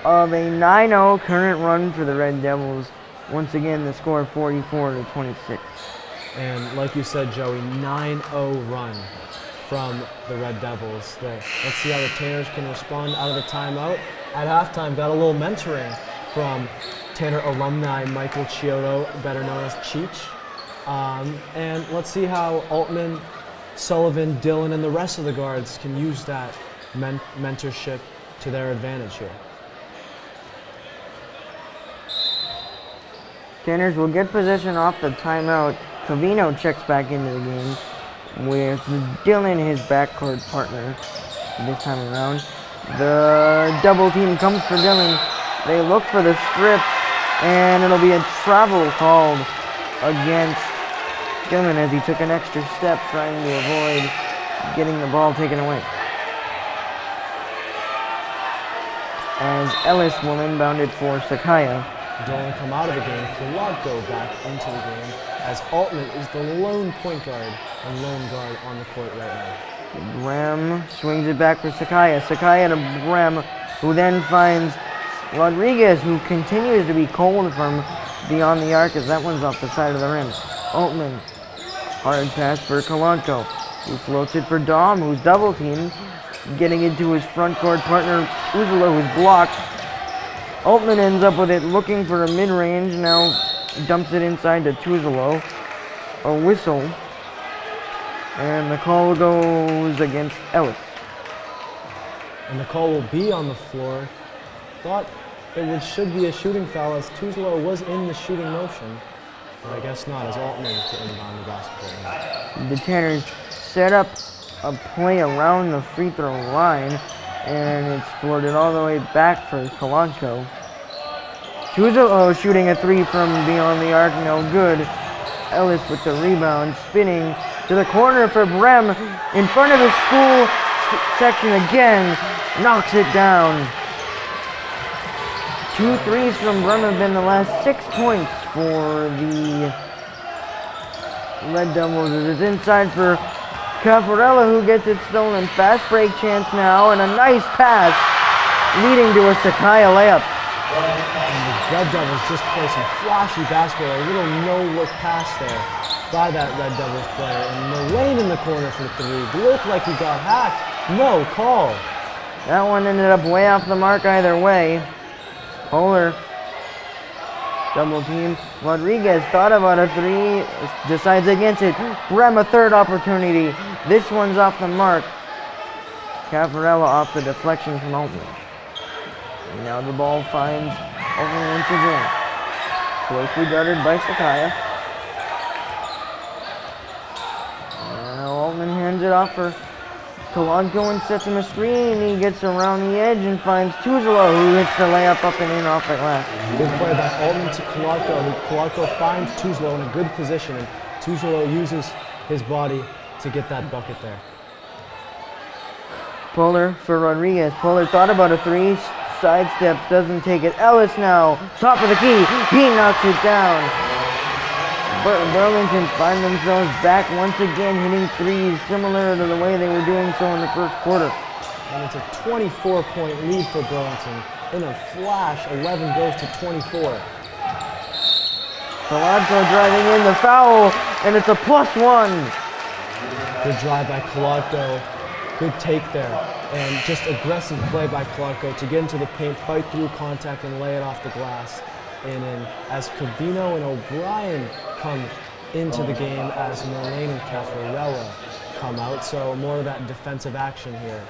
of a 9-0 current run for the Red Devils. Once again, the score 44-26. And like you said, Joey, 9-0 run from the Red Devils. Let's see how the Tanners can respond out of the timeout. At halftime, got a little mentoring from Tanner alumni Michael Chiodo, better known as Cheech. And let's see how Altman, Sullivan, Dylan, and the rest of the guards can use that mentorship to their advantage here. Tanners will get possession off the timeout. Covino checks back into the game with Dylan, his backcourt partner, this time around. The double team comes for Dylan. They look for the strip, and it'll be a travel called against Dylan as he took an extra step trying to avoid getting the ball taken away. As Ellis will inbound it for Sakaya. Dylan come out of the game, Polanco back into the game as Altman is the lone point guard and lone guard on the court right now. Graham swings it back for Sakaya. Sakaya to Graham, who then finds Rodriguez, who continues to be cold from beyond the arc as that one's off the side of the rim. Altman, hard pass for Polanco, who floats it for Dom, who's double teamed, getting into his front court partner Uzula, who's blocked. Altman ends up with it, looking for a mid-range, now dumps it inside to Tuzolo. A whistle. And the call goes against Ellis. And the call will be on the floor thought should be a shooting foul as Tuzlo was in the shooting motion. But I guess not, as Altman to inbound the basketball. The Tanners set up a play around the free throw line, and it's floated all the way back for Kalanko. Tuzlo shooting a three from beyond the arc, no good. Ellis with the rebound, spinning to the corner for Brem, in front of the school section again, knocks it down. 2 threes from Brem have been the last 6 points for the Red Devils. It's inside for Caffarella, who gets it stolen. Fast break chance now, and a nice pass leading to a Sakaya layup. And the Red Devils just play some flashy basketball, a little no-look pass there by that Red Devils player. And Mullane in the corner for 3. Looked like he got hacked. No call. That one ended up way off the mark either way. Polar double team. Rodriguez thought about a 3, decides against it. Brem a third opportunity. This one's off the mark. Caffarella off the deflection from Altman. And now the ball finds Altman once again. Closely guarded by Sakaya. Now Altman hands it off for Kalanko and sets him a screen. He gets around the edge and finds Tuzlo, who hits the layup up and in off the glass. Good play by Altman to Kalanko. Kalanko finds Tuzlo in a good position, and Tuzlo uses his body to get that bucket there. Polar for Rodriguez. Polar thought about a 3, sidesteps, doesn't take it. Ellis now, top of the key. He knocks it down. Burlington find themselves back once again, hitting 3s similar to the way they were doing so in the first quarter. And it's a 24-point lead for Burlington. In a flash, 11 goes to 24. Kalanko driving in the foul, and it's a +1. Good drive by Kalanko. Good take there. And just aggressive play by Kalanko to get into the paint, fight through contact, and lay it off the glass. And in as Covino and O'Brien come into the game, as Mullane and Caffarella come out. So more of that defensive action here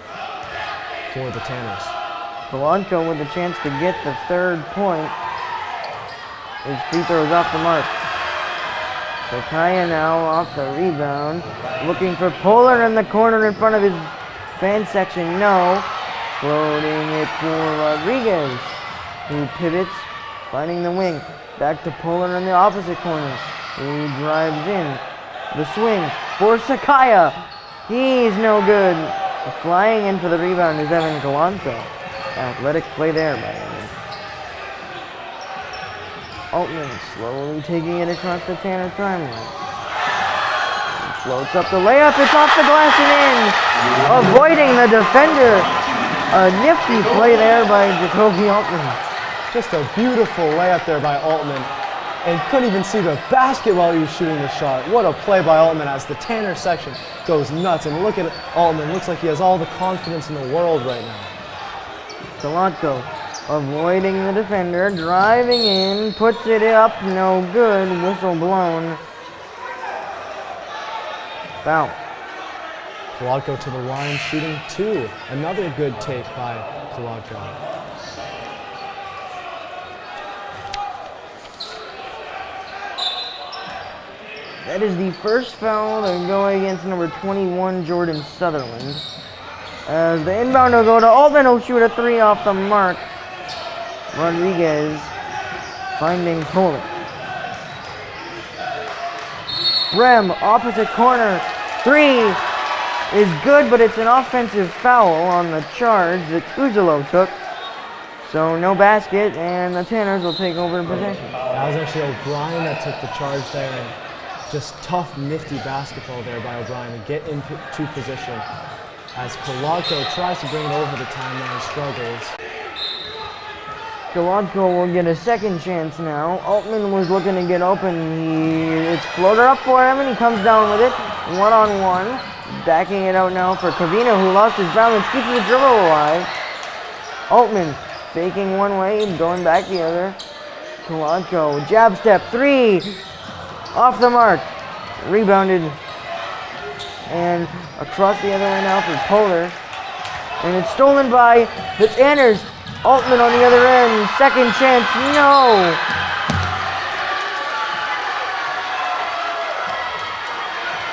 for the Tanners. Kalanko with a chance to get the 3rd point. His free throw is off the mark. Sakaya now off the rebound, looking for Polar in the corner in front of his fan section. No. Floating it for Rodriguez, who pivots, finding the wing. Back to Polar in the opposite corner. He drives in. The swing for Sakaya. He's no good. Flying in for the rebound is Evan Kalanko. Athletic play there by Evan. Altman slowly taking it across the Tanner timeline. Floats up the layup. It's off the glass and in. Avoiding the defender. A nifty play there by Jacoby Altman. Just a beautiful layup there by Altman, and couldn't even see the basket while he was shooting the shot. What a play by Altman as the Tanner section goes nuts. And look at Altman, looks like he has all the confidence in the world right now. Kalanko avoiding the defender, driving in, puts it up, no good, whistle blown. Foul. Kalanko to the line, shooting 2. Another good take by Kalanko. That is the first foul to go against number 21, Jordan Sutherland. As the inbound will go to Altman, who'll shoot a 3 off the mark. Rodriguez finding Polar. Brem, opposite corner. 3 is good, but it's an offensive foul on the charge that Tuzlo took. So no basket, and the Tanners will take over in possession. That was actually O'Brien that took the charge there. And just tough, nifty basketball there by O'Brien to get into position. As Kalanko tries to bring it over the timeline, struggles. Kalanko will get a second chance now. Altman was looking to get open. It's floated up for him, and he comes down with it. 1-on-1. Backing it out now for Covino, who lost his balance, keeps the dribble alive. Altman faking one way, going back the other. Kalanko, jab step, 3. Off the mark. Rebounded. And across the other way now for Polar. And it's stolen by the Tanners. Altman on the other end. Second chance. No.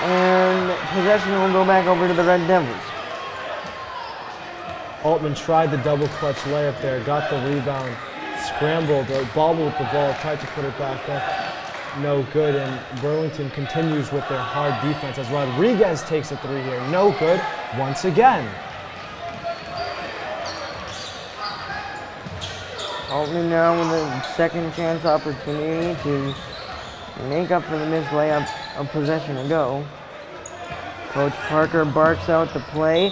And possession will go back over to the Red Devils. Altman tried the double clutch layup there, got the rebound, scrambled or bobbled the ball, tried to put it back up. No good, and Burlington continues with their hard defense as Rodriguez takes a three here. No good once again. Altman now with a second chance opportunity to make up for the missed layup a possession ago. Coach Parker barks out the play.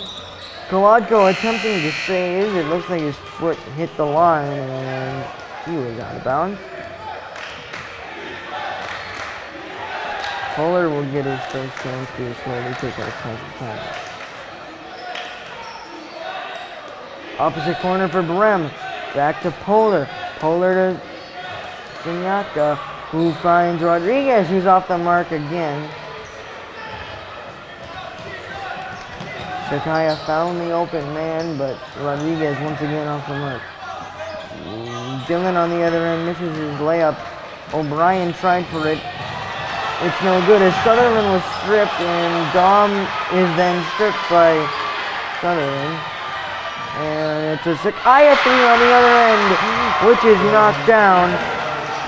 Kolodko attempting to save. It looks like his foot hit the line and he was out of bounds. Pollard will get his first chance to slowly take our time. Opposite corner for Brem. Back to Pollard. Pollard to Sinyaka, who finds Rodriguez, who's off the mark again. Sakaya found the open man, but Rodriguez once again off the mark. Dillon on the other end misses his layup. O'Brien tried for it. It's no good as Sutherland was stripped, and Dom is then stripped by Sutherland. And it's a Sakaya three on the other end, which is knocked down,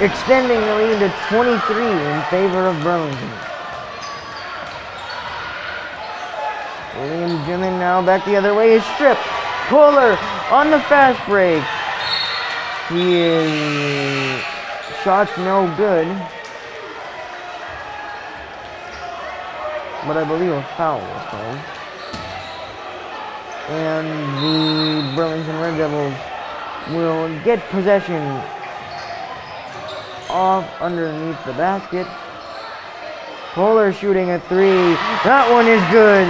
extending the lead to 23 in favor of Burlington. William Dillon now back the other way is stripped. Kohler on the fast break. He is shots no good. But I believe a foul was called. And the Burlington Red Devils will get possession off underneath the basket. Kohler shooting a three. That one is good.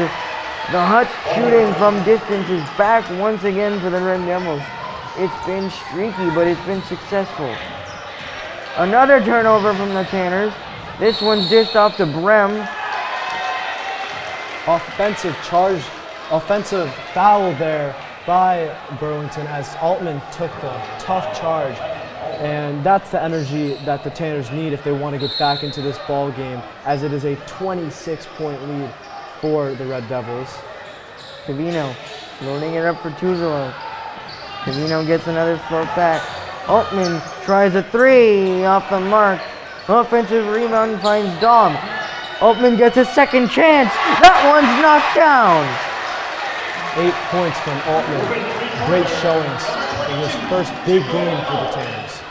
The Hut shooting from distance is back once again for the Red Devils. It's been streaky, but it's been successful. Another turnover from the Tanners. This one's dished off to Brem. Offensive foul there by Burlington as Altman took the tough charge. And that's the energy that the Tanners need if they want to get back into this ball game, as it is a 26-point lead for the Red Devils. Cavino loading it up for Tuzolo. Cavino gets another float back. Altman tries a three off the mark. Offensive rebound finds Dom. Altman gets a second chance. That one's knocked down. 8 points from Altman. Great showings in his first big game for the Tanners.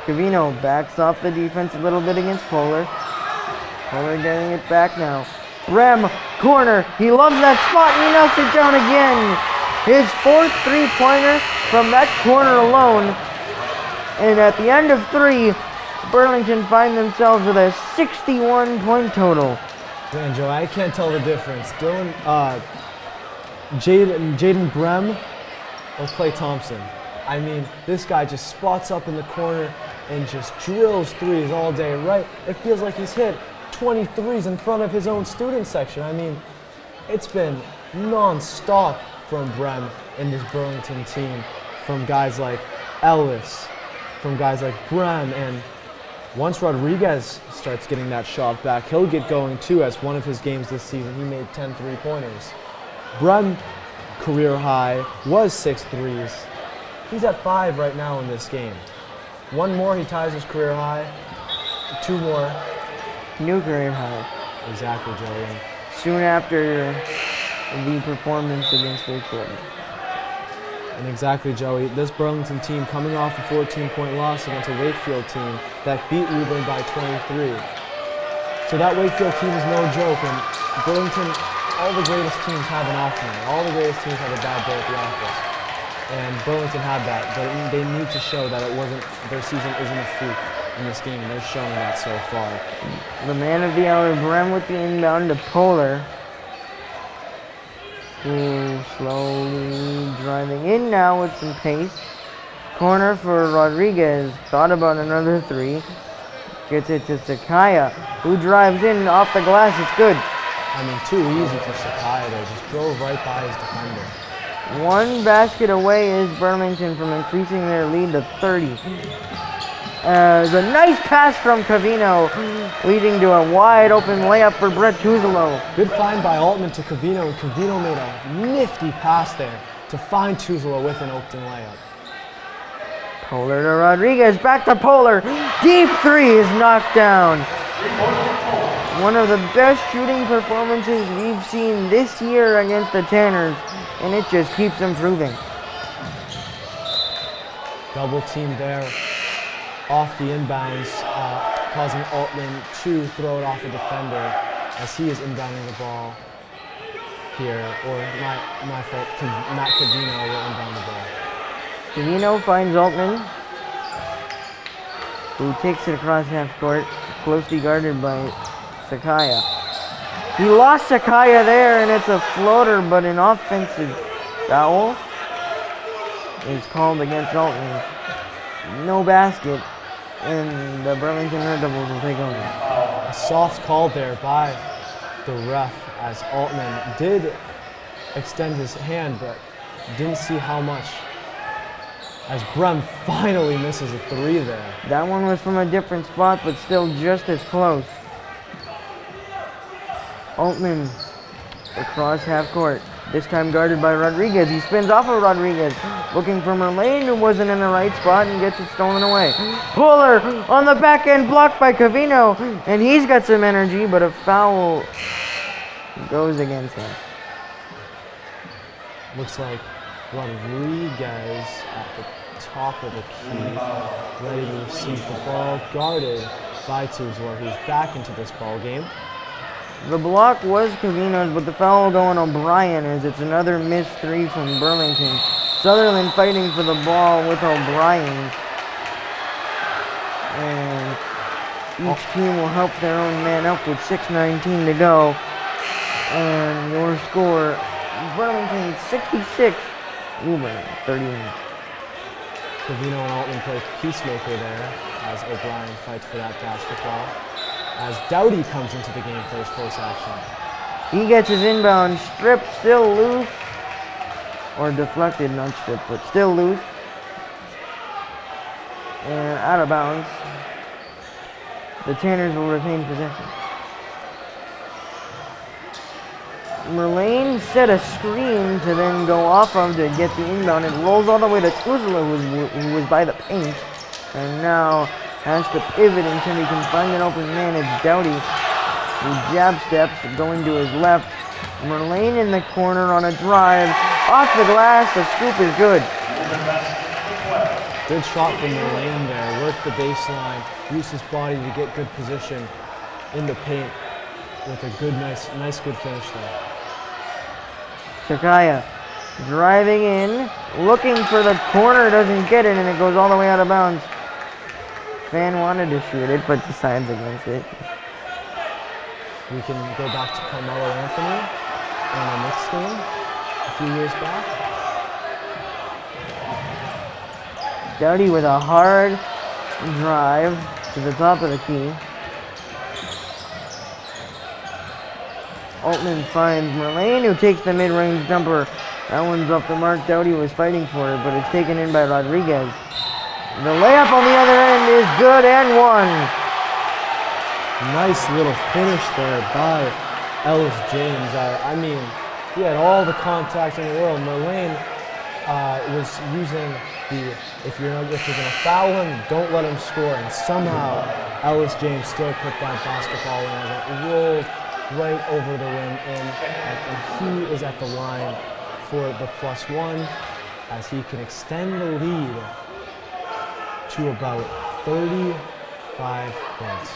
Cavino backs off the defense a little bit against Pollard. Pollard getting it back now. Brem, corner. He loves that spot and he knocks it down again. His fourth three-pointer from that corner alone. And at the end of three, Burlington find themselves with a 61-point total. Man, Joe, I can't tell the difference. Jaden Brem or Klay Thompson. I mean, this guy just spots up in the corner and just drills threes all day, right? It feels like he's hit 20 threes in front of his own student section. I mean, it's been non-stop from Brem in this Burlington team, from guys like Ellis, from guys like Brem, and once Rodriguez starts getting that shot back, he'll get going too, as one of his games this season, he made 10 three-pointers. Brem, career high, was 6 threes. He's at 5 right now in this game. One more, he ties his career high. 2 more. New career high. Exactly, Joey. Soon after the performance against Wakefield. And exactly, Joey, this Burlington team coming off a 14-point loss against a Wakefield team that beat Woburn by 23. So that Wakefield team is no joke, and Burlington, all the greatest teams have an off night. All the greatest teams have a bad day at the office. And Burlington had that, but they need to show that their season isn't a fluke in this game, and they're showing that so far. The man of the hour, Brem, with the inbound to Polar. Ooh, slowly driving in now with some pace. Corner for Rodriguez. Thought about another three. Gets it to Sakaya, who drives in off the glass. It's good. I mean, too easy for Sakai there. Just drove right by his defender. One basket away is Burlington from increasing their lead to 30. As a nice pass from Covino, leading to a wide open layup for Brett Tuzolo. Good find by Altman to Covino, and Covino made a nifty pass there to find Tuzolo with an open layup. Polar to Rodriguez, back to Polar. Deep three is knocked down. One of the best shooting performances we've seen this year against the Tanners, and it just keeps improving. Double team there off the inbounds, causing Altman to throw it off a defender as he is inbounding the ball here, or my fault, Matt Covino will inbound the ball. Covino finds Altman, who takes it across half court, closely guarded by Sakaya. He lost Sakaya there, and it's a floater, but an offensive foul is called against Altman. No basket, and the Burlington Red Devils will take over. A soft call there by the ref as Altman did extend his hand, but didn't see how much. As Brem finally misses a three there. That one was from a different spot, but still just as close. Altman across half court, this time guarded by Rodriguez. He spins off of Rodriguez, looking for Merlane, who wasn't in the right spot, and gets it stolen away. Puller on the back end, blocked by Covino, and he's got some energy, but a foul goes against him. Looks like Rodriguez at the top of the key, ready to receive the ball, guarded by Tuzler, who's back into this ball game. The block was Covino's, but the foul will go on O'Brien as it's another missed three from Burlington. Sutherland fighting for the ball with O'Brien. And each team will help their own man up with 6:19 to go. And your score, Burlington 66, Woburn 31. Covino and Altman play peacemaker there as O'Brien fights for that basketball. As Doughty comes into the game for his first action. He gets his inbound stripped, still loose. Or deflected, not stripped, but still loose. And out of bounds. The Tanners will retain possession. Merlane set a screen to then go off of to get the inbound. It rolls all the way to Tuzla, who was by the paint. And now has to pivot until he can find an open man. It's Doughty, who jab steps, going to his left. Merlane in the corner on a drive. Off the glass, the scoop is good. Good shot from Merlane there. Worked the baseline, used his body to get good position in the paint with a good, nice good finish there. Sakaya driving in, looking for the corner, doesn't get it, and it goes all the way out of bounds. Fan wanted to shoot it, but decides against it. We can go back to Carmelo Anthony in the Knicks game a few years back. Doughty with a hard drive to the top of the key. Altman finds Merlane, who takes the mid-range jumper. That one's off the mark. Doughty was fighting for it, but it's taken in by Rodriguez. The layup on the other end is good and one. Nice little finish there by Ellis James. I mean, he had all the contact in the world. Merlane was using the, if you're gonna foul him, don't let him score. And somehow Ellis James still put that basketball in as it rolled right over the rim in, and he is at the line for the +1 as he can extend the lead to about 35 points.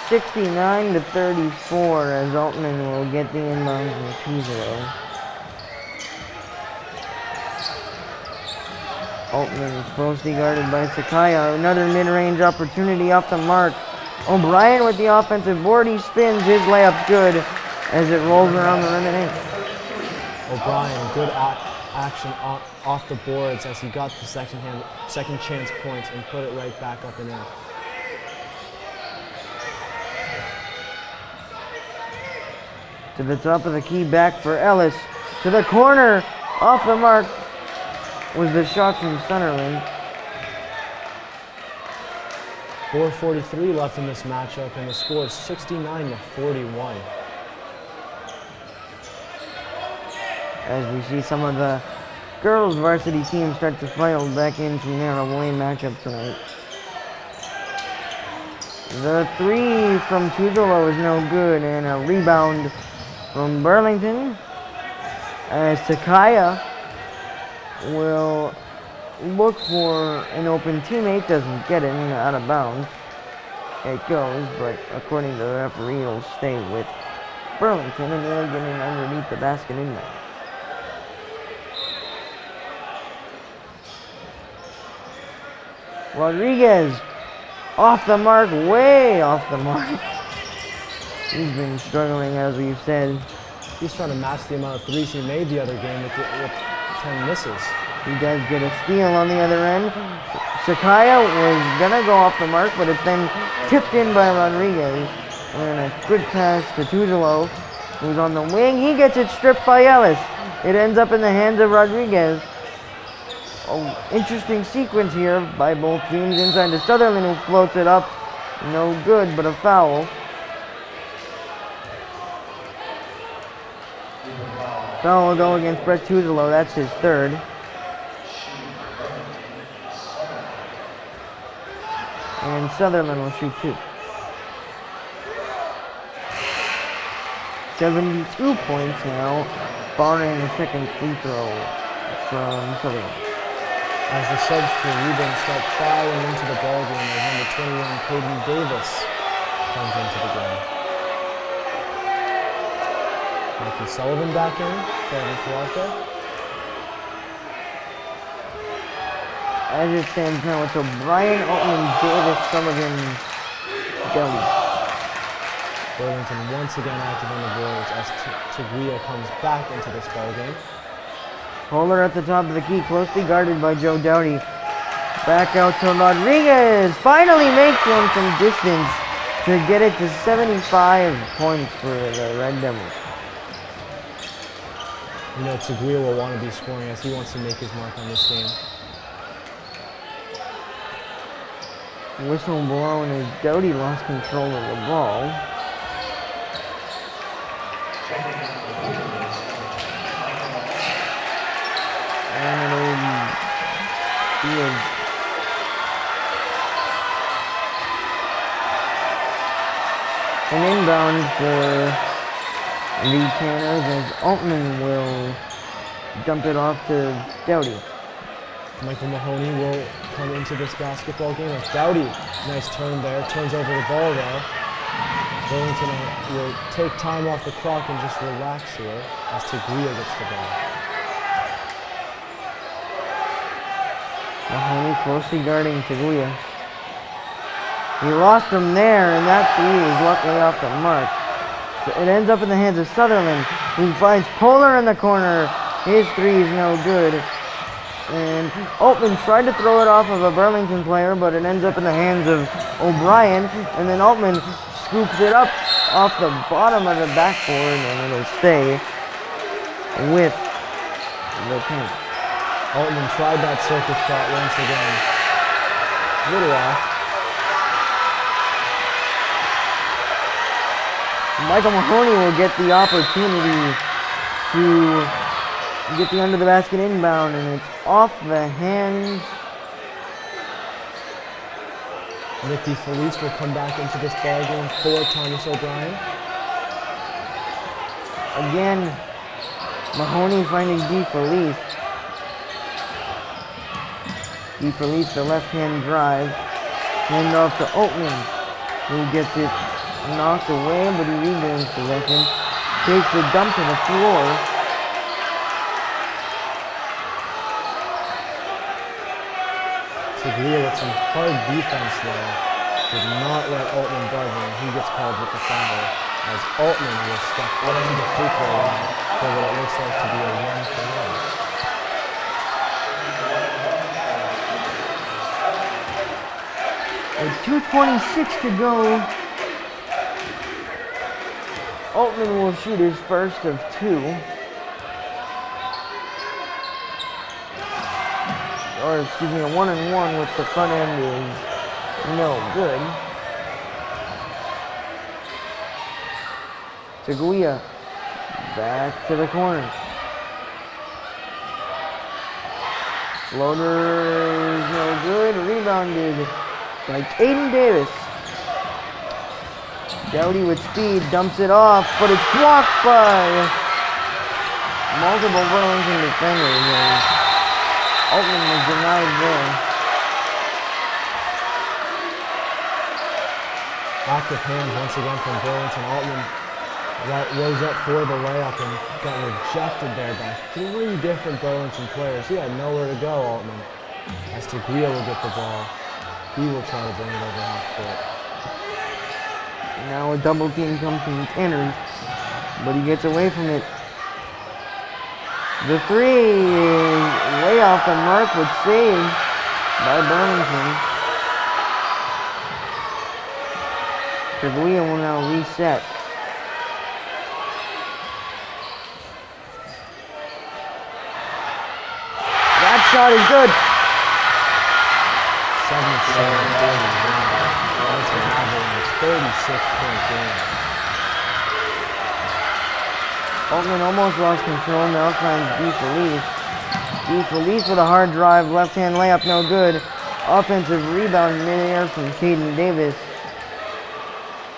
69 to 34 as Altman will get the inbound from 2-0. Altman closely guarded by Sakaya. Another mid-range opportunity off the mark. O'Brien with the offensive board. He spins. His layup's good as it rolls around the rim and in. O'Brien, good action off the boards as he got the second chance points and put it right back up and in. To the top of the key, back for Ellis. to the corner, off the mark was the shot from Sunderland. 4:43 left in this matchup, and the score is 69-41. As we see some of the girls varsity teams start to file back into their away matchup tonight. The three from Tuzolo is no good, and a rebound from Burlington as Takaya will look for an open teammate, doesn't get it, and out of bounds it goes, but according to the referee it'll stay with Burlington, and they're getting underneath the basket in there. Rodriguez off the mark, way off the mark. He's been struggling, as we've said. He's trying to match the amount of threes he made the other game with 10 misses. He does get a steal on the other end. Sakaya was gonna go off the mark, but it's then tipped in by Rodriguez. And a good pass to Tuzolo, who's on the wing. He gets it stripped by Ellis. It ends up in the hands of Rodriguez. Oh, interesting sequence here by both teams. Inside to Sutherland, who floats it up. No good, but a foul. Foul will go against Brett Tuzolo. That's his third. And Sutherland will shoot two. 72 points now, barring the second free throw from Sutherland. As the subs for Woburn start filing into the ballgame, as number 21, Caden Davis, comes into the game. Mikey Sullivan back in, Kevin Kawarka. As it stands now, it's O'Brien, Altman, Davis, Sullivan, Deli. Burlington once again active on the boards as Taguia comes back into this ballgame. Polar at the top of the key, closely guarded by Joe Doughty. Back out to Rodriguez. Finally makes one from distance to get it to 75 points for the Red Devils. You know, Taguia will want to be scoring as he wants to make his mark on this game. Whistle blown as Doughty lost control of the ball. And it'll be an inbound for the Tanners as Altman will dump it off to Doughty. Michael Mahoney will come into this basketball game as Doughty, nice turn there, turns over the ball though. Burlington will take time off the clock and just relax here as Taguia gets the ball. Mahoney closely guarding Taguia. He lost him there, and that three was luckily off the mark. So it ends up in the hands of Sutherland, who finds Polar in the corner. His three is no good. And Altman tried to throw it off of a Burlington player, but it ends up in the hands of O'Brien. And then Altman scoops it up off the bottom of the backboard, and it'll stay with the team. Altman tried that circus shot once again. A little off. Michael Mahoney will get the opportunity to get the under the basket inbound, and it's off the hands. Nick DeFelice will come back into this ballgame for Thomas O'Brien. Again, Mahoney finding DeFelice. DeFelice, the left-hand drive. Hand off to Altman, who gets it knocked away, but he regains possession. Takes a dump to the floor. Taguia with some hard defense there. Did not let Altman guard him. He gets called with the foul as Altman will step up to the free throw line for what it looks like to be a 1-for-1. With 2:26 to go, Altman will shoot his first of two. or excuse me, a 1-and-1 with the front end is no good. Taguia back to the corner. Floater is no good. Rebounded by Caden Davis. Dowdy with speed dumps it off, but it's blocked by multiple Burlington defenders. And Altman was denied there. Active hands once again from Burlington. Altman rose up for the layup and got rejected there by 3 different Burlington players. He had nowhere to go, Altman. As Taguia will get the ball, he will try to bring it over half court. Now a double team comes from Tanners, but he gets away from it. The 3 is way off the mark, but saved by Burlington. Taguia will now reset. That shot is good. 77-40. Burlington having a 36-point game. Altman almost lost control. Now finds DeFelice. DeFelice with a hard drive. Left-hand layup, no good. Offensive rebound midair from Caden Davis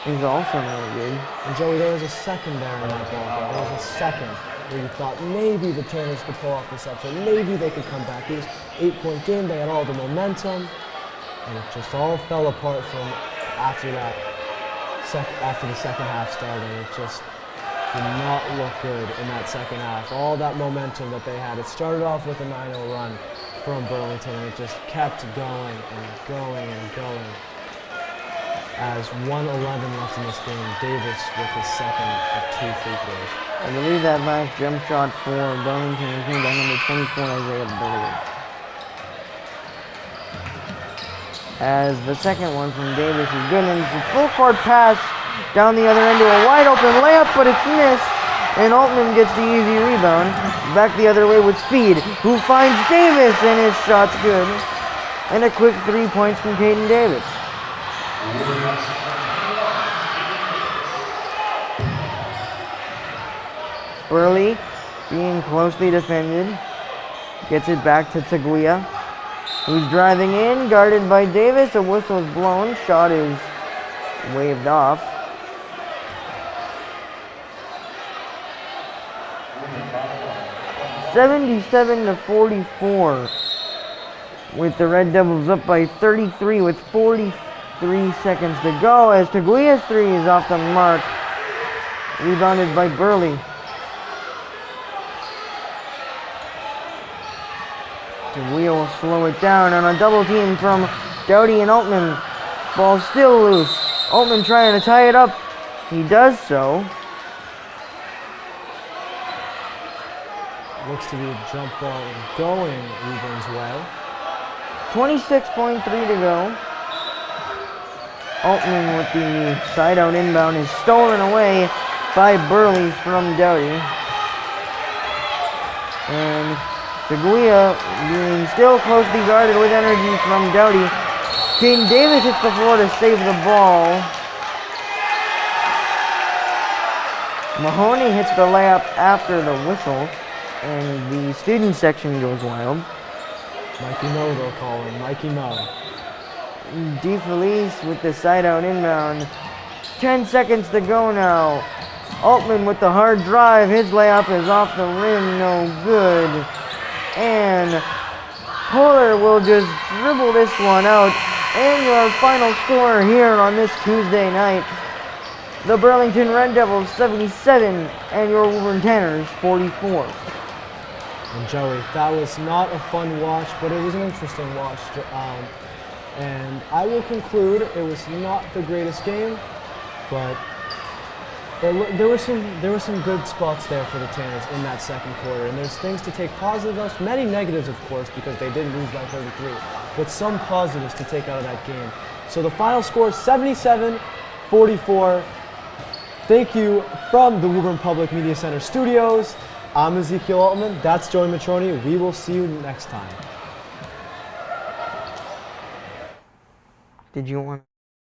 is also no good. And Joey, there was a second there in that ball game. There was a second where you thought maybe the Tanners could pull off this upset. Maybe they could come back. It was an 8-point game. They had all the momentum. And it just all fell apart from after that. After the second half started, it just did not look good in that second half. All that momentum that they had. It started off with a 9-0 run from Burlington, and it just kept going and going and going. As 1:11 left in this game, Davis with his second of 2 free throws. I believe that last jump shot for Burlington is made by number 24, Isaiah Burley. As the second one from Davis is good, and it's a full court pass down the other end to a wide open layup, but it's missed, and Altman gets the easy rebound. Back the other way with speed, who finds Davis, and his shot's good. And a quick 3 points from Caden Davis. Burley, being closely defended, gets it back to Taguia, who's driving in, guarded by Davis. A whistle is blown. Shot is waved off. (77-44) with the Red Devils up by 33 with 43 seconds to go, as Taguia's 3 is off the mark. Rebounded by Burley. Taguia will slow it down on a double team from Dowdy and Altman. Ball still loose. Altman trying to tie it up. He does so. Looks to be a jump ball going Woburn's way. 26.3 to go. Altman with the side out inbound is stolen away by Burley from Dowdy. And Taguia being still closely guarded with energy from Dowdy. Caden Davis hits the floor to save the ball. Mahoney hits the layup after the whistle, and the student section goes wild. Mikey Mo, they'll call him. Mikey Mo. DeFelice with the side out inbound. 10 seconds to go now. Altman with the hard drive. His layup is off the rim, no good. And Polar will just dribble this one out. And your final score here on this Tuesday night, the Burlington Red Devils 77 and your Woburn Tanners 44. And Joey, that was not a fun watch, but it was an interesting watch. And I will conclude it was not the greatest game, but there were some good spots there for the Tanners in that second quarter. And there's things to take positive of, many negatives of course, because they did lose by 33, but some positives to take out of that game. So the final score is 77-44. Thank you from the Woburn Public Media Center studios. I'm Ezekiel Altman, that's Joey Matroni. We will see you next time. Did you want?